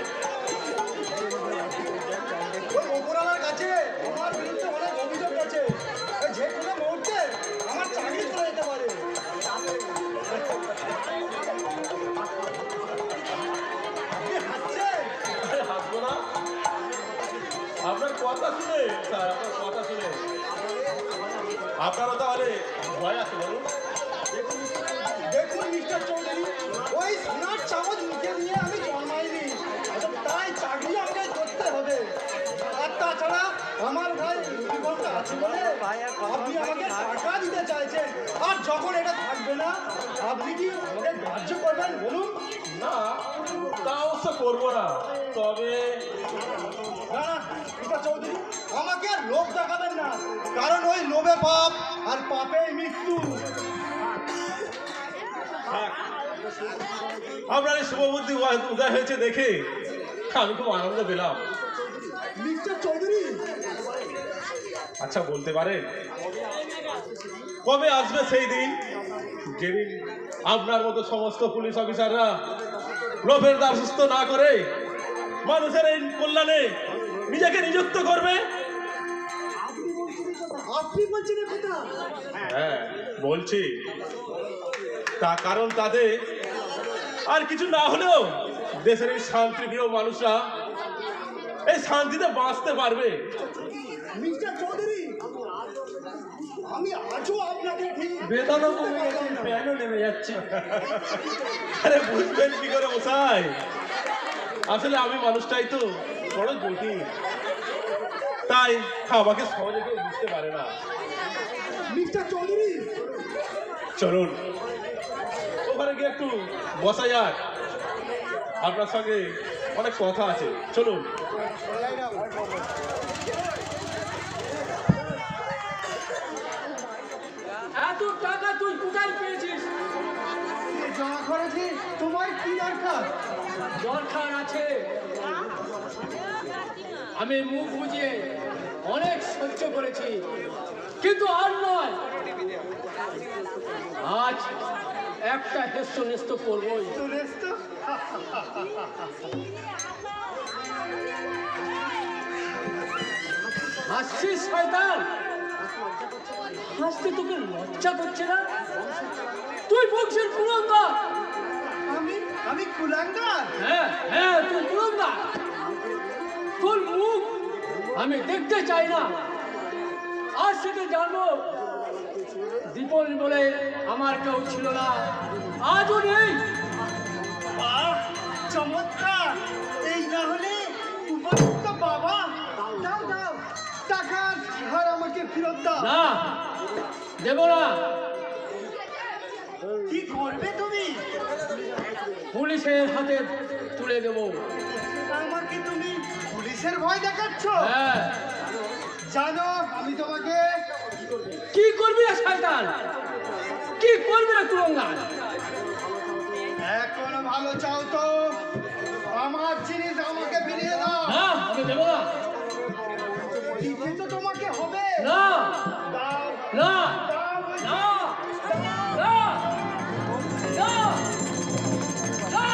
কথা শুনে স্যার, আপনার কথা শুনে আপনারও তাহলে ভয় আছে বলুন? দেখুন মিস্টার চৌধুরী, ওই সোনার চামচ মুখে নিয়ে আমি জন্মাইনি, তাই চাকরি আমাকে করতে হবে। আর তাছাড়া আমার ভাই ইউনিফর্মটা আছে বলে আপনি আমাকে টাকা দিতে চাইছেন, আর যখন এটা থাকবে না আপনি কি আমাকে গ্রাহ্য করবেন বলুন? না, তা অবশ্য করবো না, তবে না না মিস্টার চৌধুরী, আমাকে আর লোভ দেখাবেন না, কারণ ওই লোভে পাপ আর পাপেই মৃত্যু। আপনার এই শুভবুদ্ধি উদয় হয়েছে দেখে আমি খুব আনন্দ পেলাম। মিস্টার চৌধুরী, আচ্ছা বলতে পারেন কবে আসবে সেই দিন যেদিন আপনার মতো সমস্ত পুলিশ অফিসাররা লোভের দাসত্ব না করে মানুষের এই কল্যাণে নিজেকে নিযুক্ত করবে? আপনি বলছেন এ কথা? হ্যাঁ বলছি, তা কারণ তাদের আর কিছু না হলেও দেশের এই শান্তিপ্রিয় মানুষরা এই শান্তিতে বাঁচতে পারবে। মিস্টার চৌধুরী, আমি আজও আপনাকে ঠিক বেতনও কমে গেছে, প্যানও নেমে যাচ্ছে। আরে বুঝবেন কি করে মশাই, আসলে আমি মানুষটাই তো বড় জটিল, তাই আমাকে সহজে কেউ বুঝতে পারে না। মিস্টার চৌধুরী, চলুন ওখানে গিয়ে একটু বসা যাক, আপনার সঙ্গে অনেক কথা আছে, চলুন। এত টাকা তুই কোথায় পেয়েছিস? জমা করেছি, তোমার কি দরকার? দরকার আছে। আমি মুখ বুঝিয়ে অনেক সহ্য করেছি, কিন্তু আর নয়, আজ একটা হেস্ত নেস্ত করবই। হাসছিস শয়তান? হাসতে তোকে লজ্জা করছে না? তুই বংশের কুলাঙ্গার। আমি কুলাঙ্গার? হ্যাঁ হ্যাঁ, তুই কুলাঙ্গার। তোর মুখ আমি দেখতে চাই না। আজ থেকে জানবো দীপন বলে আমার কেউ ছিল না, আজও নেই। চমৎকার! এই না হলে উপযুক্ত বাবা। দাও দাও, টাকার হার আমাকে ফেরত দাও। না, দেব না। কি করবে তুমি? পুলিশের হাতে তুলে দেব। আমাকে তুমি পুলিশের ভয় দেখাচ্ছ? হ্যাঁ। জানো আমি তোমাকে কি করবি রে শয়তান? কি করবি রে কুলাঙ্গার? এখন ভালো চাও তো আমার জিনিস আমাকে ফিরিয়ে দাও। না, আমি দেব না। দিতে তো তোমাকে হবে। না দাও না দাও বলছি। না না না না।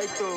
এই তো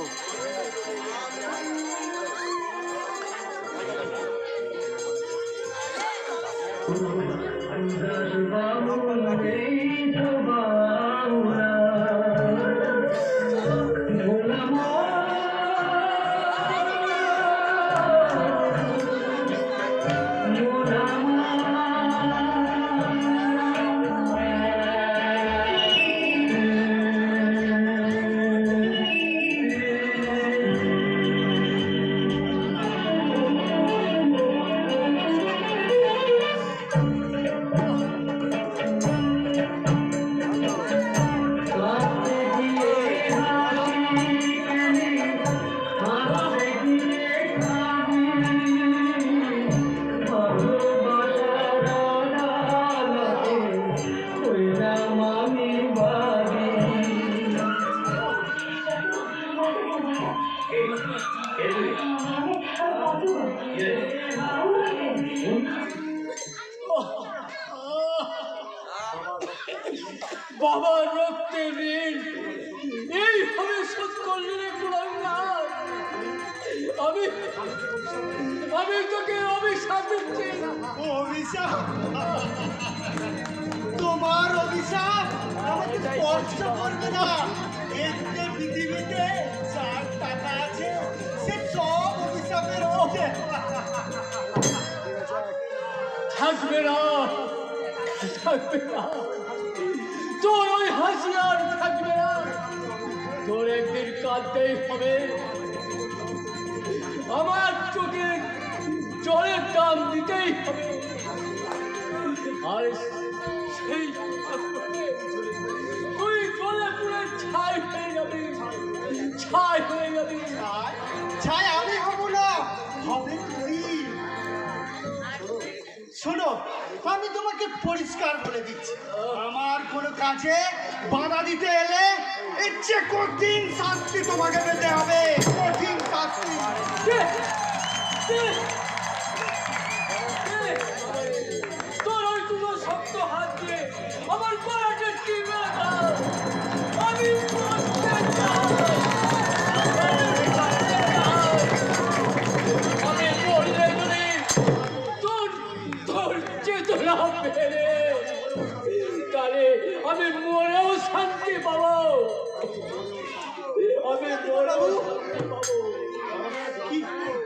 বাবার রক্তের ঋণ এইভাবে শোধ করলি রে কুলাঙ্গার। আমি আমি তোকে অভিশাপ দিচ্ছি। অভিশাপ? তোমার অভিশাপ আমাকে স্পর্শ করবে না। এই যে পৃথিবীতে যার টাকা আছে সে সব অভিশাপের মধ্যে থাকবে না, থাকবে না, তোর ওই হাসি আর থাকবে না। তোর একদিন কাঁদতেই হবে, আমার চোখে জলের দাম দিতেই হবে। আর সেই তুই জলে পুরে ছাই হয়ে যাবি, ছাই হয়ে যাবি। ছাই আমি হব না, হবে তুই। শোনো, আমি তোমাকে পরিষ্কার বলে দিচ্ছি, আমার কোনো কাজে বাধা দিতে এলে এর চেয়ে কঠিন শাস্তি তোমাকে পেতে হবে, কঠিন শাস্তি। তোর ওই দুটো শক্ত হাত দিয়ে আমার গলাটা টিপে দাও। আমি মরতে চাই। আমি মরলে যদি তোর চেতনা পেলে তাহলে আমি মরেও শান্তি পাবো। আমি মরেও শান্তি পাবো।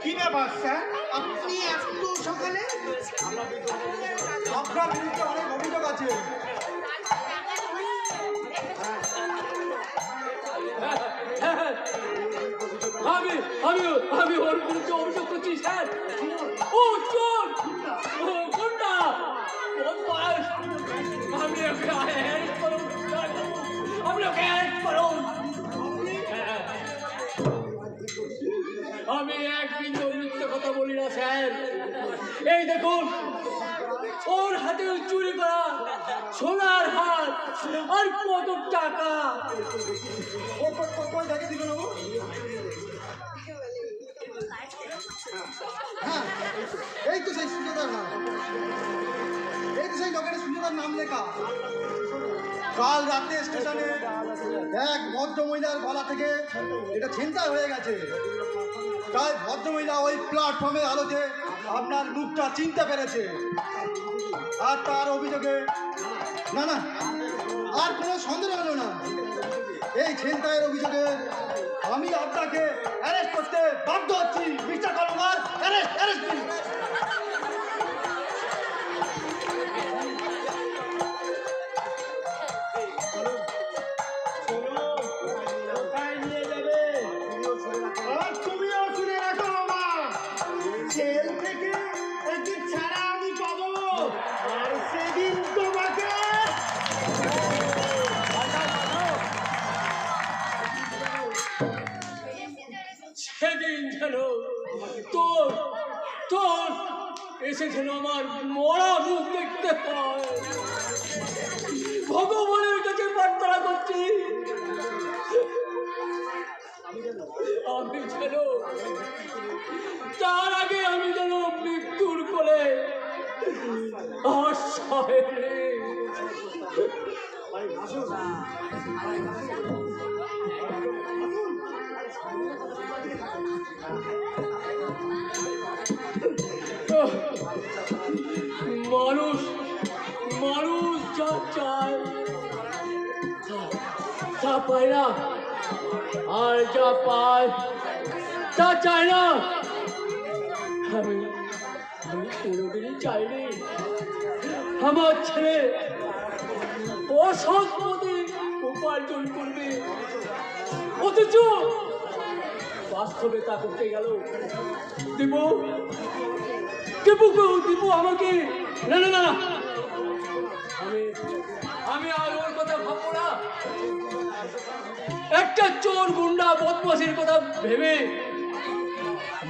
কি ব্যাপার স্যার, আপনি এত সকালে? আপনার বিরুদ্ধে অনেক অভিযোগ আছে। আমি আমি আমি ওর বিরুদ্ধে অভিযোগ করছি স্যার। ও চোর, গুন্ডা, বদমাশ। আমি ওকে অ্যারেস্ট করুন, আমি ওকে অ্যারেস্ট করুন। আমি এক বিন্দু মিথ্যে কথা বলি না স্যার। এই দেখুন, ওর হাতে চুরি করা সোনার হার আর কত টাকা। কই দেখে দিবেন বাবু? হ্যাঁ, এই তো সেই সুজাতার নাম, এই তো সেই লোকের সুজাতার নাম লেখা। কাল রাতে স্টেশনে এক ভদ্রমহিলার গলা থেকে এটা ছিনতাই হয়ে গেছে। তাই ভদ্রমহিলা ওই প্ল্যাটফর্মের আলোতে আপনার মুখটা চিনতে পেরেছে। আর তার অভিযোগে না না আর কোনো সন্দেহ হলো না, এই ছিনতাইয়ের অভিযোগে আমি আপনাকে অ্যারেস্ট করতে বাধ্য হচ্ছি। Mister Karmakar, arrest arrest please. তুমিও শুনে রাখো আমার, জেল থেকে একদিন ছাড়া আমি পাবো, আর সেদিন তোমাকে সেদিন যেন তোর তোর এসে যেন আমার মরা মুখ দেখতে হয়। ভগবানের কাছে প্রার্থনা করছি, আমি যেন তার আগে আমি যেন মৃত্যুর কোলে আশ্রয় নিই। মানুষ মানুষ যা চায় তা পায় না, আর যা পায় তা চায় না। আমি কোনোদিনই চাইনি আমার ছেলে অসৎ পথে উপার্জন করবে, অথচ বাস্তবে তা করতে গেল। দীপু দীপু আমাকে না না না, আমি আর ওর কথা ভাববো না। একটা চোর গুন্ডা বদমাশের কথা ভেবে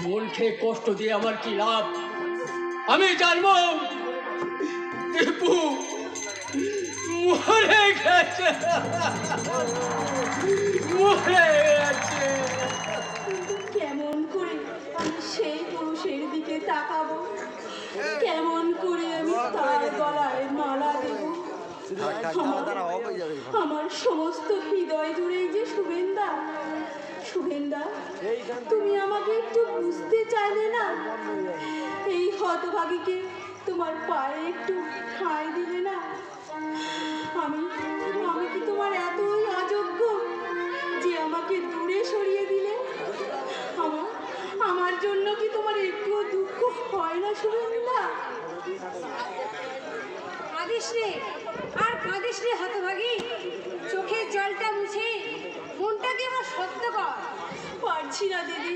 মন খেয়ে কষ্ট দিয়ে আমার কি লাভ? আমি জানবো দীপু মরে গেছে, মরে গেছে। কেমন করে আমি সেই পুরুষের দিকে তাকাবো, কেমন করে আমি তার গলায় মালা দেব? আমার সমস্ত হৃদয় জুড়ে যে শুভেন্দা, শুভেন্দা, তুমি আমাকে একটু বুঝতে চাইলে না? এই হতভাগীকে তোমার পায়ে একটু ঠাঁই দিলে না? আমি আমি কি তোমার এতই অযোগ্য যে আমাকে দূরে সরিয়ে দিলে? আমার জন্য কি তোমার একটুও দুঃখ হয় না শুভেন্দা? কাঁদিস রে, আর কাঁদিস রে হতভাগী। চোখের জলটা মুছে মনটাকে আমার সত্য কর। পারছি না দিদি,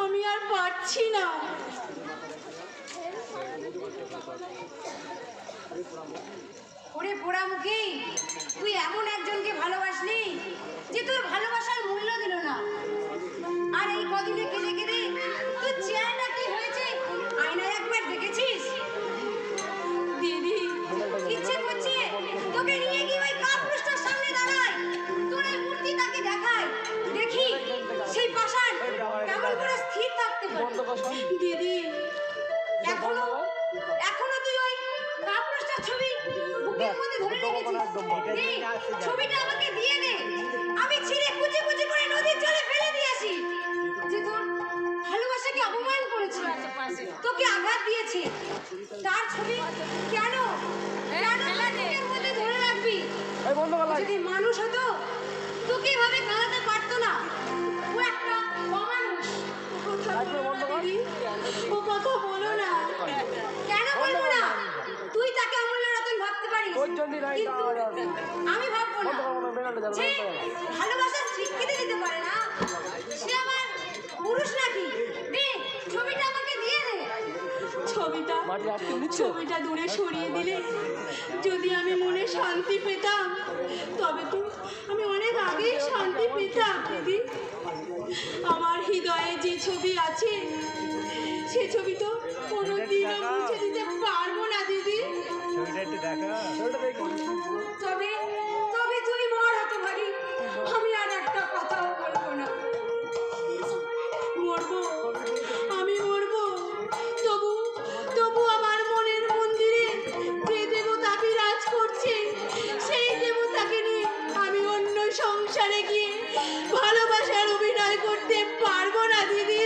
আমি আর পারছি না। ওরে পোড়ামুখী, তুই এমন একজনকে ভালোবাসলি যে তোর ভালোবাসার মূল্য দিল না। আর এই কদিনে কেঁদে কেঁদে তোর চেহারাটা কি হয়েছে আয়নায় একবার দেখেছিস? দিদি, ইচ্ছে করছে তোকে নিয়ে গিয়ে ওই কাপুরুষটার সামনে দাঁড়াই, তোর এই মূর্তি তাকে দেখাই, দেখি সেই পাষাণ কেমন করে স্থির থাকতে পারে। দিদি, এখনো এখনো তুই ওই কাপুরুষটার ছবি বুকের মধ্যে ধরে রেখেছিস। দে, ছবিটা আমাকে দিয়ে দে, আমি ছিঁড়ে কুচি কুচি করে নদীর জলে ফেলে দিয়ে আসি। যে তোর ভালোবাসাকে অপমান করেছে, তোকে আঘাত দিয়েছে, তার ছবি কেন কেন বুকের মধ্যে ধরে রাখবি? যদি মানুষ হতো তোকে এভাবে কাঁদাতে পারতো না। ও একটা অমানুষ। ও কথা বলো না দিদি, ও কথা বলো না। কেন বলবো না? তুই তাকে অমূল্য রতন ভাবতে পারিস, কিন্তু আমি ভাববো না। যে ভালোবাসার স্বীকৃতি দিতে পারে না, সে আমার পুরুষ নাকি? দে, ছবিটা আমাকে দিয়ে দে। ছবিটা দূরে সরিয়ে দিলে যদি আমি মনে শান্তি পেতাম, তবে তো আমি অনেক আগেই শান্তি পেতাম দিদি। আমার হৃদয়ে যে ছবি আছে সে ছবি তো কোনোদিনও মুছে দিতে পারবো না দিদি। তবে তবে তুই মর হতভাগী, আমি আর একটা কথাও বলবো না। মরবো, আমি মরবো, তবু তবু আমার মনের মন্দিরে যে দেবতা বিরাজ করছে সেই দেবতাকে নিয়ে আমি অন্য সংসারে গিয়ে ভালোবাসার অভিনয় করতে পারবো না দিদি,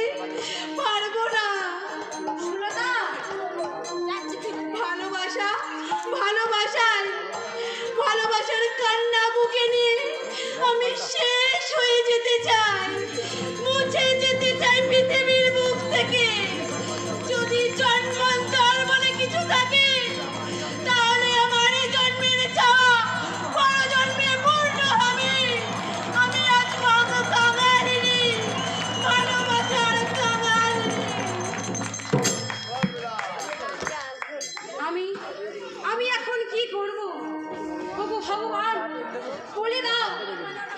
পারবো না। সুলতা, ভালোবাসা, ভালোবাসার কান্না বুকে নিয়ে আমি শেষ হয়ে যেতে চাই, মুছে যেতে চাই পৃথিবীর বুক থেকে। যদি জন্মান্তর বলে কিছু থাকে, তাহলে আমার এই জন্মের চাওয়া বড় জন্মে পূর্ণ হবে। আমি আজ বড় কাঙালিনী, ভালোবাসার কাঙালিনী। আমি এখন কি করব? ওগো ভগবান, বলে দাও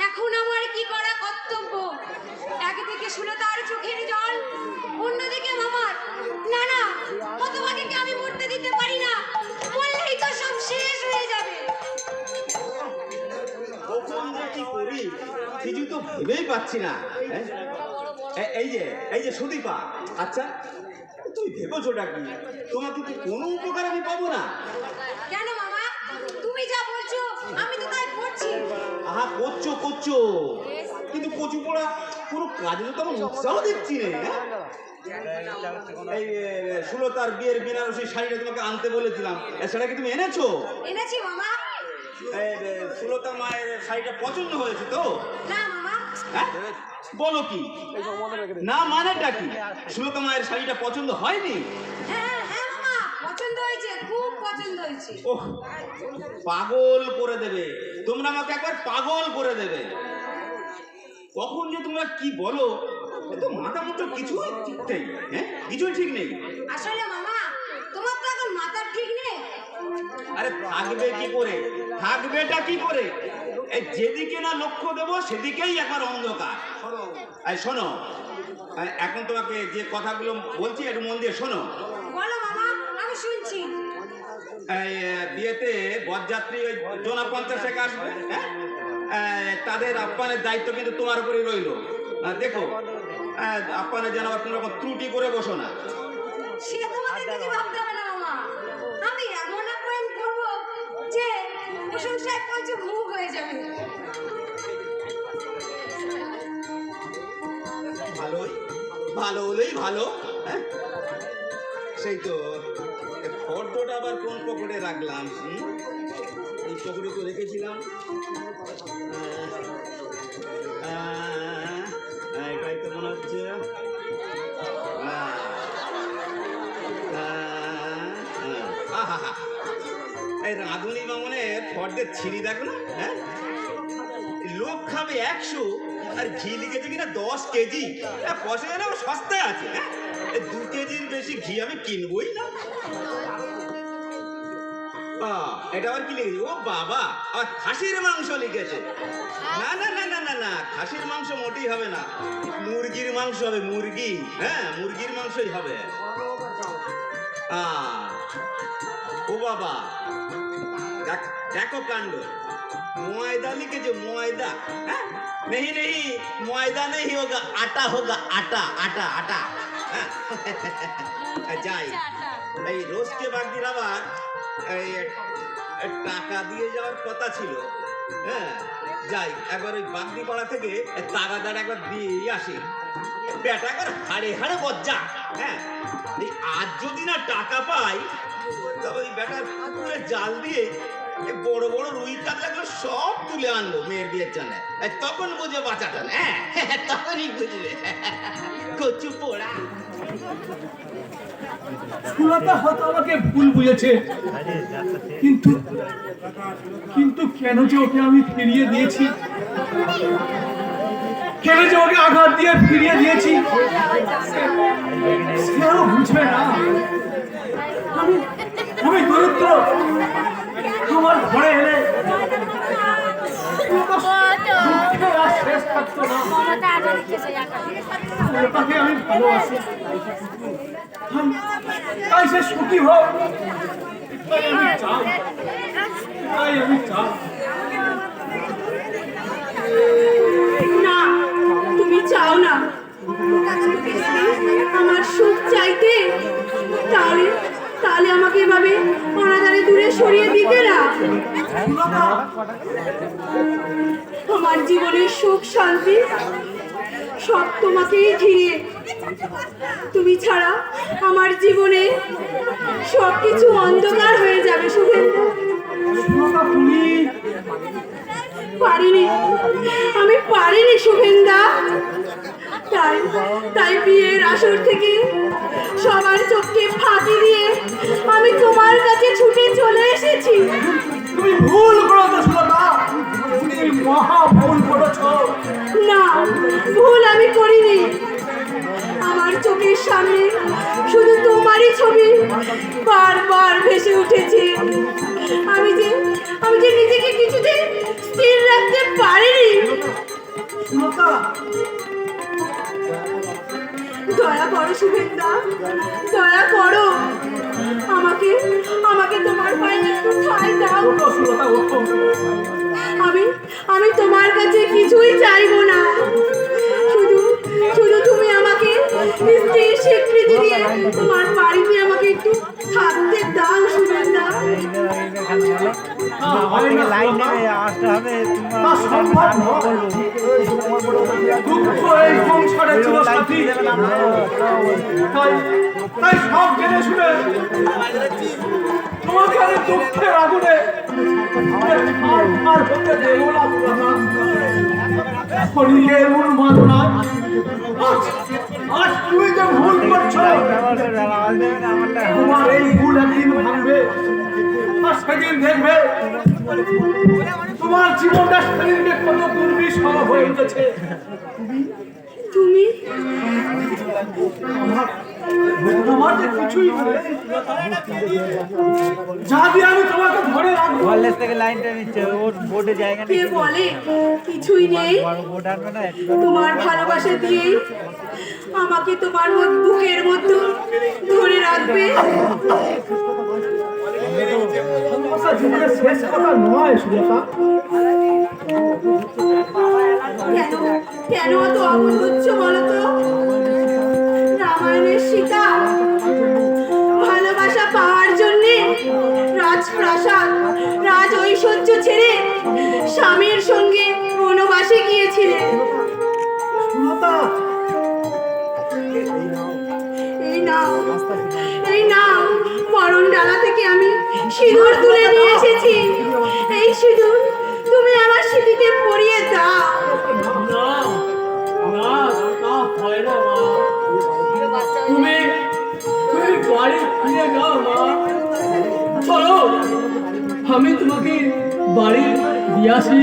এখন আমার কি করা কর্তব্য? একদিকে সুলতার চোখের জল, অন্যদিকে মামার। না না, হতভাগীকে আমি মরতে দিতে পারি না, বললেই তো সব শেষ হয়ে যাবে। কখন যে কি করি কিছু তো ভেবেই পাচ্ছি না। এই যে সুদীপা, আচ্ছা তুমি ভেবেছোটা কি? তোমাকে কি কোনো উপকার আমি পাবো না? কেন মামা, তুমি যা বলছো আমি তো তাই করছি। আহা, করছো, কিন্তু কচু পড়া কোনো কাজে তো আমার উৎসাহ দেখছি রে। এই সুলতার বিয়ের বেনারসি শাড়িটা তোমাকে আনতে বলেছিলাম, সেটা কি তুমি এনেছো? এনেছি মামা। সুলতা মায়ের শাড়িটা পছন্দ হয়েছে তো? না মামা। হ্যাঁ, বলো কি? না মানেটা কি? সুলতা মায়ের শাড়িটা পছন্দ হয়নি? হ্যাঁ হ্যাঁ মামা, পছন্দ হয়েছে, খুব পছন্দ হয়েছে। ওহ, পাগল করে দেবে তোমরা, আমাকে একবার পাগল করে দেবে। কখন যে তোমরা কি বলো, তো মাথা মুঠো কিছুই ঠিক নেই। হ্যাঁ, কিছুই ঠিক নেই। আসলে মামা, তোমার তো এখন মাথার ঠিক নেই। আরে থাকবে কি করে? থাকবেটা কি করে? এই যেদিকে না লক্ষ্য দেবো সেদিকেই একবার অন্ধকার। এই শোনো, এখন তোমাকে যে কথাগুলো বলছি একটু মন দিয়ে শোনো। বলো মামা, আমি শুনছি। এই বিয়েতে বরযাত্রী ওই জনা 50 আসবে। হ্যাঁ, তাদের আপ্যায়নের দায়িত্ব কিন্তু তোমার উপরেই রইল। দেখো আপ্যায়নের যেন আবার কোনো রকম ত্রুটি করে বসো না। সে তোমাকে কিছু ভাবতে হবে না মামা, আমি এমন আপ্যায়ন করবো যে প্রশংসায় পঞ্চ মুখ হয়ে যাবে। ভালো হলেই ভালো। হ্যাঁ সেই তো ফর্দটা আবার কোন পকেটে রাখলাম? এই পকেটে তো রেখেছিলাম। এটাই তো মনে হচ্ছে। এই রাঁধুনি মামনের ফর্দের ছিঁড়ি দেখো না। হ্যাঁ লোক খাবে 100 আর ঘি লিখেছে কিনা 10 কেজি। পয়সা যেন সস্তায় আছে। হ্যাঁ 2 কেজির বেশি ঘি আমি কিনবই না। এটা আবার কি লিখেছে? ও বাবা, আর খাসির মাংস লিখেছে। না না না না না না, খাসির মাংস মোটেই হবে না, মুরগির মাংস হবে। মুরগি, হ্যাঁ মুরগির মাংসই হবে। ও বাবা, দেখো কাণ্ড, ময়দা লিখেছে, ময়দা। হ্যাঁ नहीं नहीं ময়দা नहीं होगा, आटा होगा, आटा आटा आटा। যাই এই রোজকে বাগদির আবার টাকা দিয়ে যাওয়ার কথা ছিল। হ্যাঁ যাই একবার ওই বাগদি পাড়া থেকে তাগাদার একবার দিয়ে আসি। বেটাকার হাড়ে হাড়ে বজ্জা। হ্যাঁ আজ যদি না টাকা পাই তবে ওই বেটার পুকুরে জাল দিয়ে বড় বড় রুই কাতলাগুলো সব তুলে আনবো মেয়ের বিয়ের জন্য। তখন বুঝে বাঁচাটা। হ্যাঁ তখনই বুঝবে। কচু পোড়া। সুলতা হয়তো আমাকে ভুল বুঝেছে, কিন্তু কিন্তু কেন যে ওকে আমি ফিরিয়ে দিয়েছি, কেন যে ওকে আঘাত দিয়ে ফিরিয়ে দিয়েছি সেও বুঝবে না। আমি আমি দরিদ্র, আমার ঘরে এলে শেষ থাকতো না। তাকে আমি ভালোবাসি, তাই সে সুখী হোক, তাই আমি চাই, তাই আমি চাই। না, তুমি চাও না আমার সুখ চাইতে, তাহলে তাহলে আমাকে এভাবে অনাদারে দূরে সরিয়ে দিতে না। আমার জীবনের সুখ শান্তি সব তোমাকেই ঘিরে। তুমি ছাড়া আমার জীবনে সবকিছু অন্ধকার হয়ে যাবে শুভেন্দু। পারিনি, আমি পারিনি শুভেন্দা। তাই তাই বিয়ের আসর থেকে সবার চোখকে ফাঁকি দিয়ে আমি তোমার কাছে ছুটে চলে এসেছি। তুমি ভুল করেছো সুলতা, তুমি মহা ভুল করেছো। না, ভুল আমি করিনি। আমার চোখের সামনে শুধু তোমারই ছবি বারবার ভেসে উঠেছে। আমি যে নিজেকে কিছুতে স্থির রাখতে পারিনি। দয়া করো শুভেন্দা, দয়া করো, আমাকে আমাকে তোমার পায়ে একটু ঠাঁই দাও। আমি তোমার কাছে কিছুই চাইবো না, শুধু শুধু তুমি আমাকে স্ত্রীর স্বীকৃতি দিয়ে তোমার বাড়িতে আমাকে একটু থাকতে দাও শুভেন্দা। তাই সব জেনে শুনে তোমাকে আমি দুঃখের আগুনে হতে দেব না। শরীরের উন্মাদনা আজ তুমি যে ভুল করছো, তোমার এই ভুল একদিন ভাঙবে, আর সেদিন দেখবে তোমার জীবনটা সেদিনকে কত দুর্বিষহ হয়ে উঠেছে। তুমি আমার যে কিছুই নেই, যা দিয়ে আমি তোমাকে ধরে রাখবো। কলেজ থেকে লাইনটা নিচ্ছে, ওর বোর্ডে জায়গা কে বলে কিছুই নেই? বোর্ড আনবে না। তোমার ভালোবাসা দিয়েই আমাকে তোমার বুকের মধ্যে ধরে রাখবে। জীবনের শেষ কথা নয় সুলতা। কেন কেন অত অবুদ্ধ বলো তো? রামায়ণের সীতা ভালোবাসা পাওয়ার জন্যে রাজপ্রাসাদ রাজ ঐশ্বর্য ছেড়ে স্বামীর সঙ্গে বনবাসে গিয়েছিলেন। সুলতা, নাও, বরণ ডালা থেকে আমি সিঁদুর তুলে নিয়ে এসেছি। এই সিঁদুর তুমি আমার সিঁথিতে পরিয়ে দাও। না না, তা হয় না মা। তুমি তুমি বাড়ি ফিরে যাও মা। চলো, আমি তোমাকে বাড়ি দিয়ে আসি।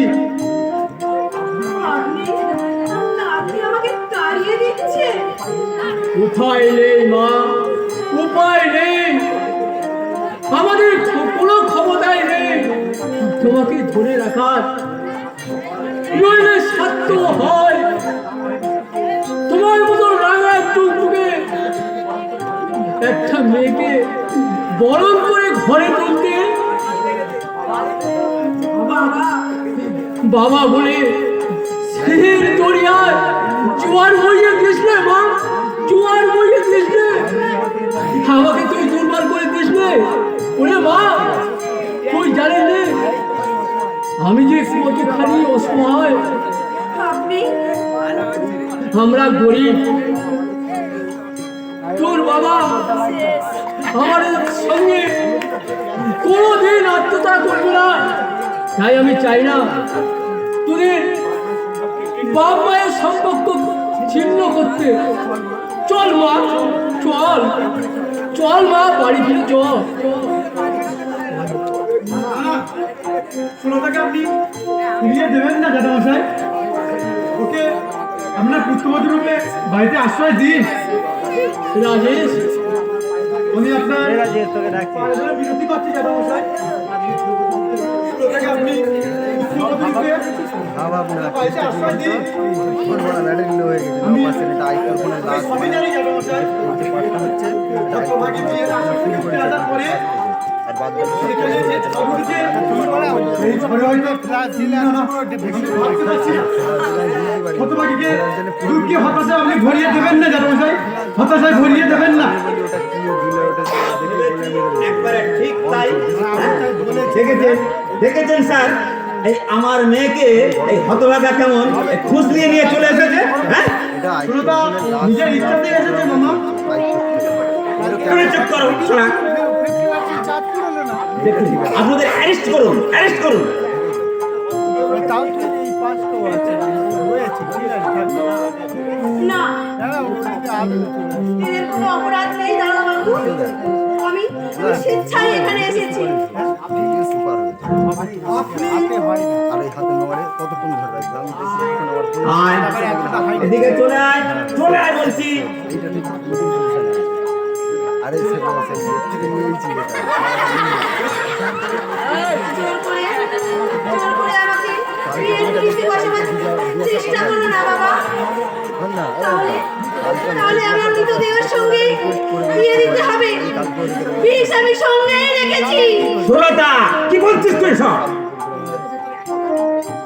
আপনি আপনি আমাকে তাড়িয়ে দিচ্ছে। উপায় নেই মা, উপায় নেই। আমাদের কোনো ক্ষমতাই নেই তোমাকে ধরে রাখার। নইলে সত্য হয় তোমার মতো রাঙা টুকটুকে একটা মেয়েকে বরণ করে ঘরে তুলতে বাবা বলে সিঁড়ির দরিয়ায় জোয়ার বইয়ে দিসলে মা, জোয়ার বইয়ে দিসলে। আমাকে তুই দুর্বল করে দিসলে। ওরে মা, তুই জানিস নে আমি যে কতখানি অসহায়। আপনি আমরা গরিব। তোর বাবা আমাদের সঙ্গে কোনোদিন আত্মতা করবে না। তাই আমি চাই না তোদের বাপ মায়ের সম্পর্ক ছিন্ন করতে। চল মা, চল চল মা, বাড়ি ফিরে চল। সুলতাকে আপনি ফিরিয়ে দেবেন না দাদামশাই? ওকে আপনার পুত্রবধূ রূপে বাড়িতে আশ্রয় দিন। রাজেশ, আমি আপনার পায়খানা বিরতি করছি দাদামশাই। সুলতাকে আপনি পুত্রবধূ রূপে বাড়িতে আশ্রয় দিন। আমি সবই জানি দাদামশাই। হতভাগী মেয়েরা আসার পরে সেখানে যে ছবিতে এই ঝড়ে হয়তো ভাবতে পারছি না। হতভাগীকে দুঃখে হতাশা আপনি ভরিয়ে দেবেন না দাদামশাই, হতাশায় ভরিয়ে দেবেন না। একবারে ঠিক তাই। দেখেছেন দেখেছেন স্যার, এই আমার মেয়েকে এই হতভাগা কেমন খুশ নিয়ে নিয়ে চলে এসেছে। হ্যাঁ, সুলতা নিজের ইচ্ছাতে এসেছে মামা। তুমি চুপ করো, শোনা। দেখুন, আপনাদের অ্যারেস্ট করুন, অ্যারেস্ট করুন। না, এদের কোনো অপরাধ নেই দারোগাবাবু। আমি স্বেচ্ছায় এখানে এসেছি। আয়, এদিকে চলে আয়, চলে আয় বলছি। জোর করে আমাকে বিয়ের পিড়িতে বসাবার চেষ্টা করো না বাবা। তাহলে আমার মৃতদেহের সঙ্গে বিয়ে দিতে হবে। বিষ আমি সঙ্গেই রেখেছি। সুলতা, কি বলছিস তুই সব?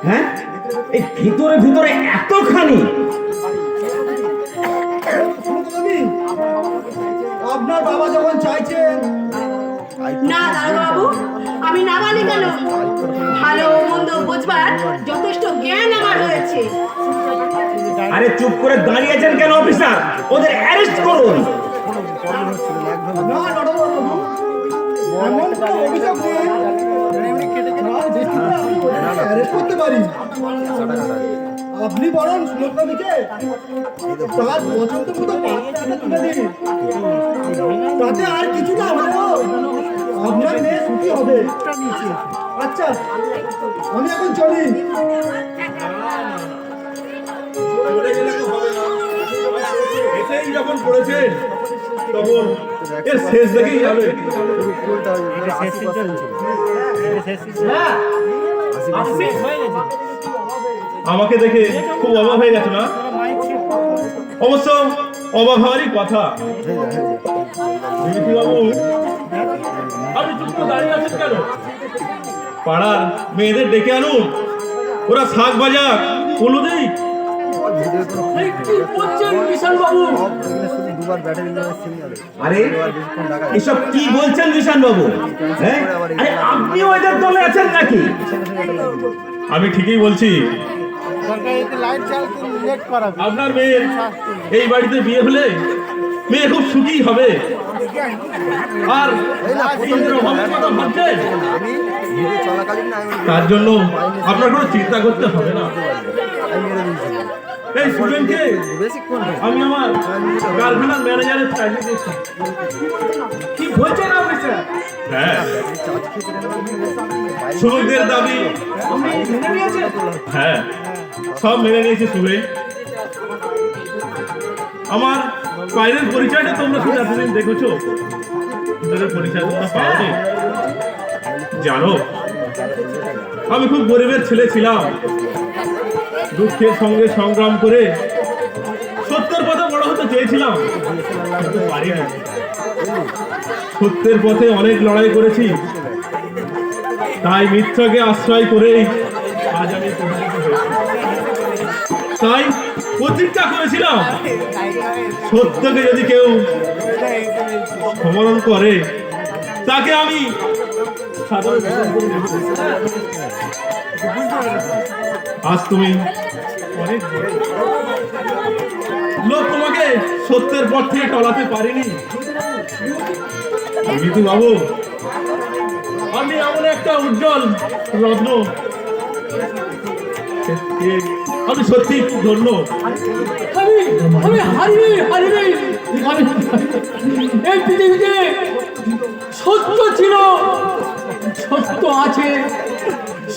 হ্যাঁ, এই ভিতরে ভিতরে এতখানি। আপনার বাবা যখন চাইছেন না দারোগাবাবু, আমি নাবালিকা নই। ভালো মন্দ বুঝবার যথেষ্ট জ্ঞান আমার রয়েছে। আরে চুপ করে দাঁড়িয়েছেন কেন অফিসার? ওদের অ্যারেস্ট করুন। না নটবরবাবু, এমন কোনো অভিযোগ নেই যার ভিত্তিতে আমি ওদেরকে অ্যারেস্ট করতে পারি। আপনি বরং সুলতাদিকে তার পছন্দ মতো পাত্রটা তুলে দিন। তাতে আর কিছু না হলেও আপনার মেয়ে সুখী হবে। আচ্ছা, আমি এখন চলি। এসেই যখন পড়েছেন তখন এর শেষ দেখেই যাবে। আমাকে দেখে খুব অবাক হয়ে গেছে না? অবশ্য অবাক হওয়ারই কথা। বাবু, আপনি চুপ করে দাঁড়িয়ে আছেন কেন? পাড়ার মেয়েদের ডেকে আনুন, ওরা শাক বাজা পলো দেই। কি বলছেন কিষাণ বাবু? আরে এসব কি বলছেন কিষাণ বাবু? হ্যাঁ, আরে আপনি ওদের দলে আছেন নাকি? আমি ঠিকই বলছি। আপনার মেয়ের এই বাড়িতে বিয়ে হলে মেয়ে খুব সুখী হবে। আর ইন্দ্রের অভাবের কথা ভাবছেন, তার জন্য আপনার কোনো চিন্তা করতে হবে না। এই স্টুডেন্টকে আমি আমার গার্লফ্রেন্ড ম্যানেজারের চাকরি দিয়েছি। কি বলছেন আপনি স্যার? হ্যাঁ, শ্রমিকদের দাবি আপনি মেনে নিয়েছেন? হ্যাঁ সব মেনে নিয়েছে শুভে। আমার বাইরের পরিচয়টা তোমরা শুধু এতদিন দেখেছো, ভিতরের পরিচয় তোমরা পাওনি। জানো আমি খুব গরিবের ছেলে ছিলাম, দুঃখের সঙ্গে সংগ্রাম করে সত্যের পথে বড় হতে চেয়েছিলাম, কিন্তু পারিনি। সত্যের পথে অনেক লড়াই করেছি, তাই মিথ্যাকে আশ্রয় করেই আজ আমি প্রতিষ্ঠিত হয়েছি। তাই প্রতিজ্ঞা করেছিলাম, সত্যকে যদি কেউ সমরণ করে তাকে আমি সাধারণ আজ তুমি অনেক লোক তোমাকে সত্যের পথ থেকে টলাতে পারিনি। কিন্তু বাবু, আমি এমন একটা উজ্জ্বল রত্ন, আমি সত্যি খুব ধন্য। আমি হারিনি এই পৃথিবীতে সত্য ছিল, সত্য আছে,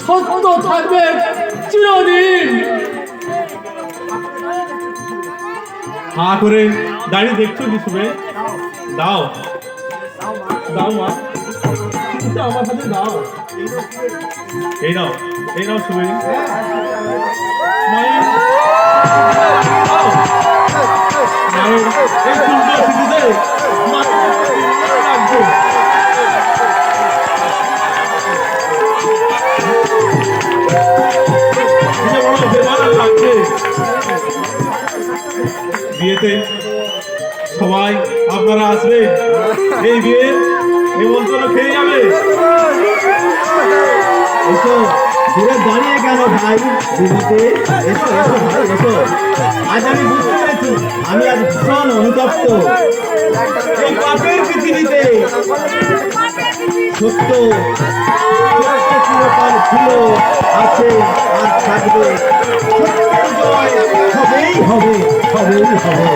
সত্য থাকবে চিরদিন। হা করে দাঁড়িয়ে দেখছো কি শুনে? দাও দাও মা, এটা আমার সাথে দাও। এই নাও শুনে মায়ের এই সুন্দর স্মৃতিতে রাখবো। বিয়েতে সবাই আপনারা আসবে, এই বিয়ে নিমন্ত্রণ খেয়ে যাবে। এসো, দূরে দাঁড়িয়ে কেন ভাই? দিদিতে এসো এসো ভাই এসো। আজ আমি বুঝতে পেরেছি, আমি আজ ভীষণ অনুতপ্ত। এই পাপের পৃথিবীতে সত্য চিরকাল ছিল, আছে আর থাকবে। সত্যের জয় হবেই হবে, হবেই হবে।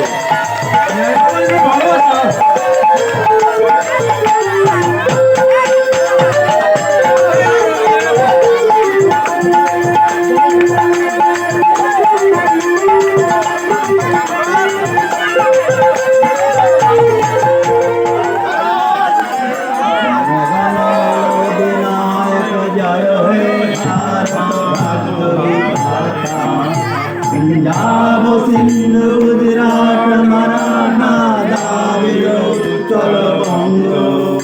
জয় হে